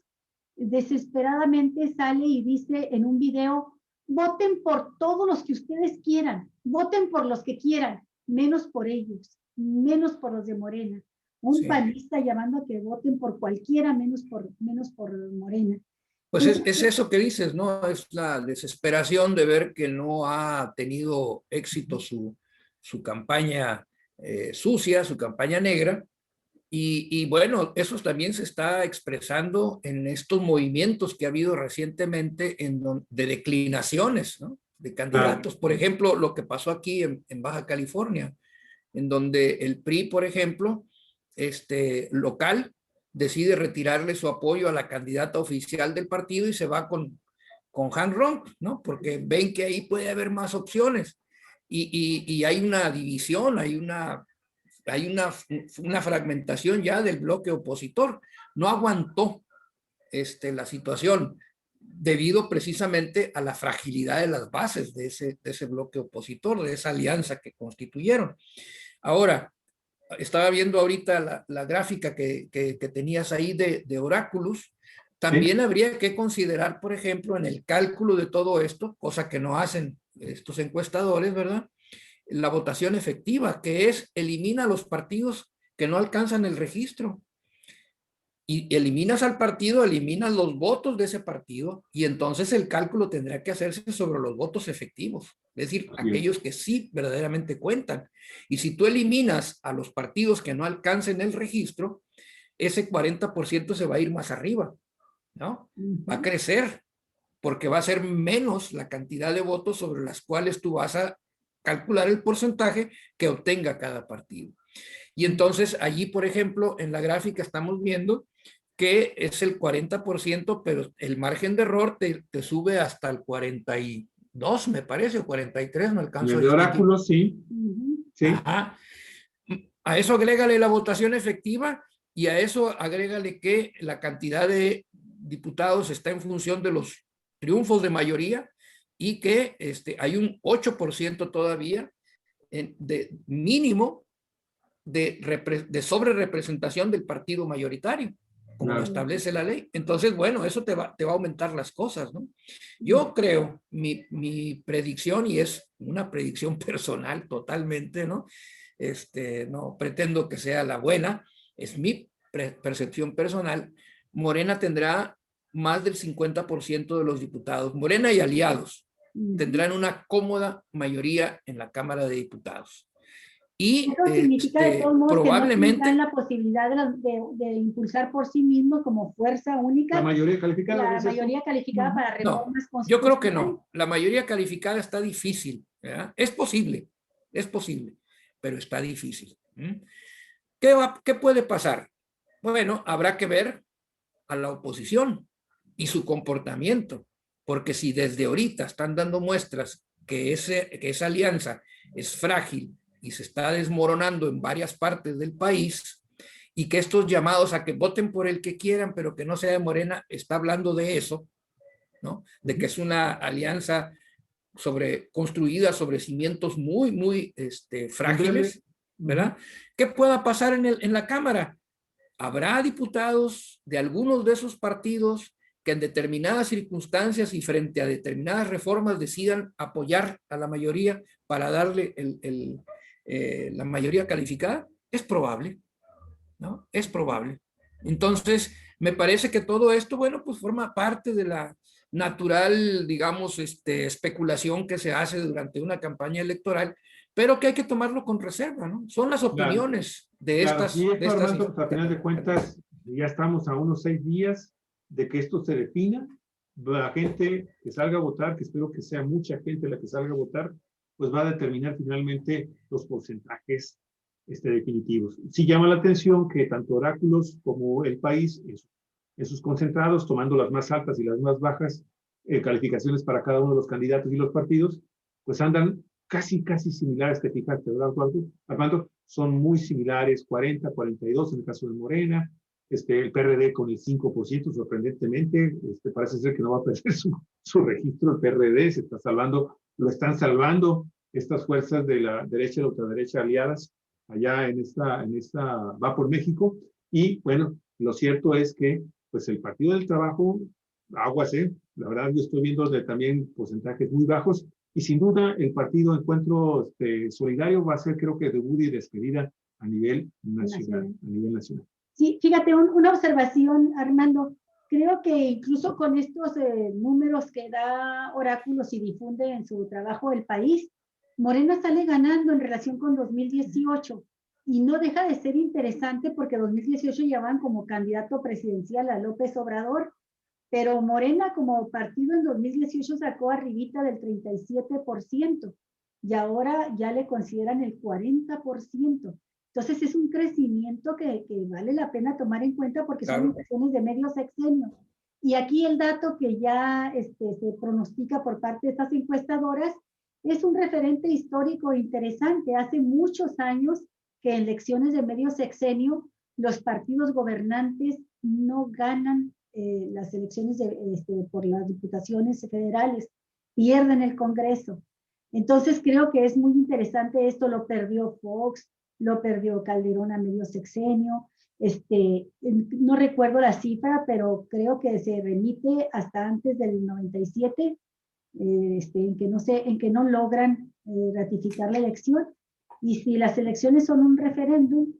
desesperadamente sale y dice en un video: voten por todos los que ustedes quieran, voten por los que quieran, menos por ellos, menos por los de Morena. Un panista llamando a que voten por cualquiera, menos por Morena. Pues es eso que dices, ¿no? Es la desesperación de ver que no ha tenido éxito su campaña sucia, su campaña negra. Y bueno, eso también se está expresando en estos movimientos que ha habido recientemente de declinaciones, ¿no?, de candidatos. Por ejemplo, lo que pasó aquí en Baja California, en donde el PRI, por ejemplo, local, decide retirarle su apoyo a la candidata oficial del partido y se va con Han Ronk, ¿no? Porque ven que ahí puede haber más opciones. Y hay una división, hay una fragmentación ya del bloque opositor. No aguantó la situación debido precisamente a la fragilidad de las bases de ese bloque opositor, de esa alianza que constituyeron. Ahora, estaba viendo ahorita la gráfica que tenías ahí de Oráculos. También habría que considerar, por ejemplo, en el cálculo de todo esto, cosa que no hacen estos encuestadores, ¿verdad?, la votación efectiva, que es elimina los partidos que no alcanzan el registro. Y eliminas al partido, eliminas los votos de ese partido, y entonces el cálculo tendrá que hacerse sobre los votos efectivos, es decir, aquellos que sí verdaderamente cuentan. Y si tú eliminas a los partidos que no alcancen el registro, ese 40% se va a ir más arriba, ¿no? Va a crecer, porque va a ser menos la cantidad de votos sobre las cuales tú vas a calcular el porcentaje que obtenga cada partido. Y entonces allí, por ejemplo, en la gráfica estamos viendo que es el 40%, pero el margen de error te sube hasta el 42, me parece, o 43, no alcanzo a distinguir. El oráculo, sí. Sí. Ajá. A eso agrégale la votación efectiva y a eso agrégale que la cantidad de diputados está en función de los triunfos de mayoría y que hay un 8% todavía de mínimo de sobre representación del partido mayoritario, como lo establece la ley. Entonces, bueno, eso te va a aumentar las cosas, ¿no? Yo creo, mi predicción, y es una predicción personal totalmente, ¿no? No pretendo que sea la buena, es mi percepción personal. Morena tendrá más del 50% de los diputados. Morena y aliados tendrán una cómoda mayoría en la Cámara de Diputados. Y eso significa de todos modos probablemente que no la posibilidad de impulsar por sí mismo como fuerza única la mayoría calificada, para reformas constitucionales. Yo creo que no. La mayoría calificada está difícil, ¿verdad? Es posible, pero está difícil. ¿Qué puede pasar? Bueno, habrá que ver a la oposición y su comportamiento, porque si desde ahorita están dando muestras que esa alianza es frágil y se está desmoronando en varias partes del país, y que estos llamados a que voten por el que quieran, pero que no sea de Morena, está hablando de eso, ¿no? De que es una alianza construida sobre cimientos muy, muy frágiles, ¿verdad? ¿Qué pueda pasar en la Cámara? Habrá diputados de algunos de esos partidos que en determinadas circunstancias y frente a determinadas reformas decidan apoyar a la mayoría para darle la mayoría calificada, es probable, ¿no? Es probable. Entonces, me parece que todo esto, bueno, pues forma parte de la natural, digamos, especulación que se hace durante una campaña electoral, pero que hay que tomarlo con reserva, ¿no? Son las opiniones de estas... Y esto, de estas Armando, pues, a final de cuentas, ya estamos a unos 6 días de que esto se defina. La gente que salga a votar, que espero que sea mucha gente la que salga a votar, pues va a determinar finalmente los porcentajes definitivos. Sí llama la atención que tanto Oráculos como el país, en sus concentrados, tomando las más altas y las más bajas calificaciones para cada uno de los candidatos y los partidos, pues andan casi similares, te fijaste, ¿verdad, Armando? Son muy similares, 40, 42 en el caso de Morena, el PRD con el 5%, sorprendentemente, parece ser que no va a perder su registro, el PRD se está salvando, lo están salvando estas fuerzas de la derecha y la ultraderecha aliadas allá en esta va por México, y bueno, lo cierto es que pues el Partido del Trabajo, aguas, la verdad yo estoy viendo también porcentajes muy bajos, y sin duda el partido Encuentro Solidario va a ser, creo que, debut y despedida a nivel nacional. Sí, fíjate, una observación, Armando. Creo que incluso con estos números que da Oráculos y difunde en su trabajo El País, Morena sale ganando en relación con 2018 y no deja de ser interesante porque 2018 ya van como candidato presidencial a López Obrador, pero Morena como partido en 2018 sacó arribita del 37% y ahora ya le consideran el 40%. Entonces es un crecimiento que vale la pena tomar en cuenta porque son inversiones de medio sexenio. Y aquí el dato que ya se pronostica por parte de estas encuestadoras es un referente histórico interesante. Hace muchos años que en elecciones de medio sexenio los partidos gobernantes no ganan las elecciones por las diputaciones federales, pierden el Congreso. Entonces creo que es muy interesante esto, lo perdió Fox, lo perdió Calderón a medio sexenio, no recuerdo la cifra, pero creo que se remite hasta antes del 97, en que no logran ratificar la elección, y si las elecciones son un referéndum,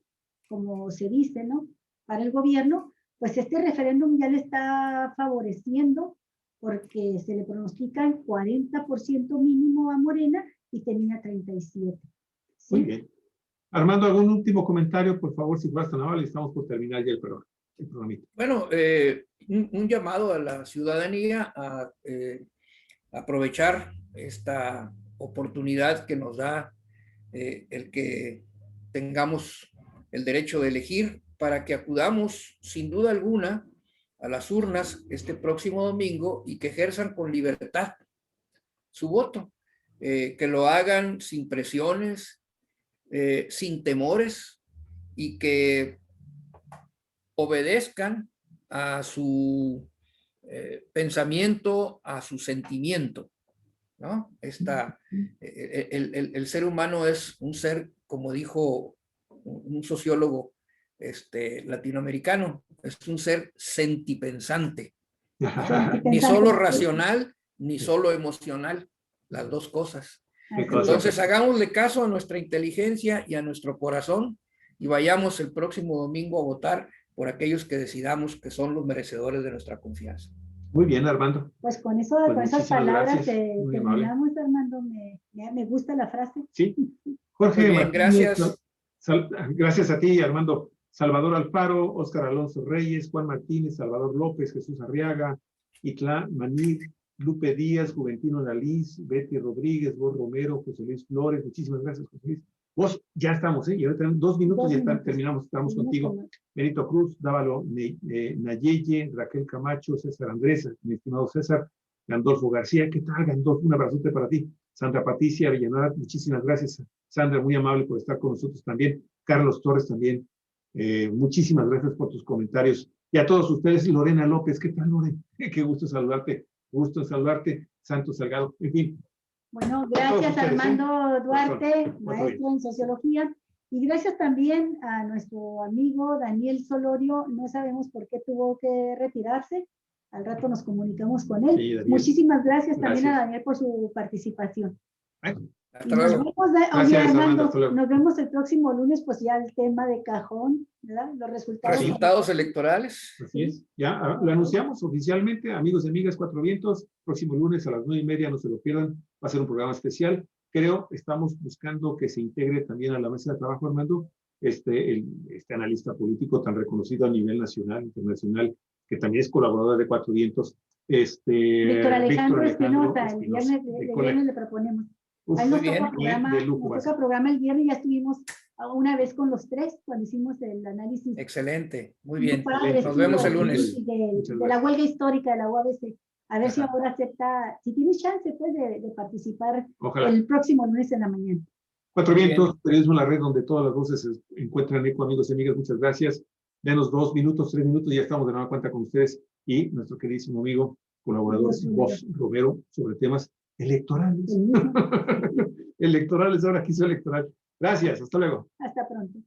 como se dice, ¿no?, para el gobierno, pues este referéndum ya le está favoreciendo porque se le pronostican 40% mínimo a Morena y tenía 37%. ¿Sí? Muy bien. Armando, ¿algún último comentario, por favor, si fueras tan amable? Estamos por terminar ya el programa. Bueno, un llamado a la ciudadanía a aprovechar esta oportunidad que nos da el que tengamos el derecho de elegir, para que acudamos sin duda alguna a las urnas este próximo domingo y que ejerzan con libertad su voto, que lo hagan sin presiones, sin temores, y que obedezcan a su pensamiento, a su sentimiento, ¿no? El ser humano es un ser, como dijo un sociólogo latinoamericano, es un ser sentipensante, ¿no? Ni solo racional, ni solo emocional, las dos cosas. Entonces hagámosle caso a nuestra inteligencia y a nuestro corazón y vayamos el próximo domingo a votar por aquellos que decidamos que son los merecedores de nuestra confianza. Muy bien, Armando. Pues con esas palabras terminamos, Armando. Me gusta la frase. Sí. Jorge, bien, gracias. Gracias a ti, Armando. Salvador Alfaro, Óscar Alonso Reyes, Juan Martínez, Salvador López, Jesús Arriaga, Itlá Manir, Lupe Díaz, Juventino Dalís, Betty Rodríguez, Vos Romero, José Luis Flores. Muchísimas gracias, José Luis. Vos ya estamos, y ahora tenemos 2 minutos y terminamos, estamos contigo. Benito Cruz, Dávalo Nayeye, Raquel Camacho, César Andrés, mi estimado César, Gandolfo García. ¿Qué tal, Gandolfo? Un abrazote para ti. Sandra Patricia Villanueva, muchísimas gracias. Sandra, muy amable por estar con nosotros también. Carlos Torres también. Muchísimas gracias por tus comentarios. Y a todos ustedes, Lorena López, ¿qué tal, Lorena? Qué gusto saludarte. Gusto saludarte, Santos Salgado. En fin. Bueno, gracias Armando Duarte, maestro en sociología, y gracias también a nuestro amigo Daniel Solorio. No sabemos por qué tuvo que retirarse, al rato nos comunicamos con él. Sí, Daniel. Muchísimas gracias también a Gracias. Daniel por su participación. Hasta Y nos luego. vemos, oye, Gracias, Armando, Armando, hasta luego. nos vemos el próximo lunes, pues ya el tema de cajón, ¿verdad? Los resultados. Resultados electorales. Así es. Ya lo anunciamos oficialmente, amigos y amigas, Cuatro Vientos, próximo lunes a las 9:30, no se lo pierdan, va a ser un programa especial. Creo, estamos buscando que se integre también a la mesa de trabajo, Armando, este analista político tan reconocido a nivel nacional, internacional, que también es colaborador de Cuatro Vientos, Víctor Alejandro Espinosa, el Espinosa, viernes le proponemos. Uf, Ahí nos muy bien, toca programa, de lujo, nos toca programa el viernes, ya estuvimos una vez con los tres cuando hicimos el análisis. Excelente, muy bien. Padre, Nos vemos el estuvo lunes. De la huelga histórica de la UABC. A ver si Ajá. ahora acepta, si tienes chance pues de participar Ojalá. el próximo lunes en la mañana. Cuatro Muy Vientos, periodismo en la red donde todas las voces se encuentran eco, amigos y amigas. Muchas gracias. Denos 2 minutos, 3 minutos, y ya estamos de nueva cuenta con ustedes y nuestro queridísimo amigo, colaborador Vos Romero, sobre temas electorales. Electorales, ahora quiso electoral. Gracias, hasta luego. Hasta pronto.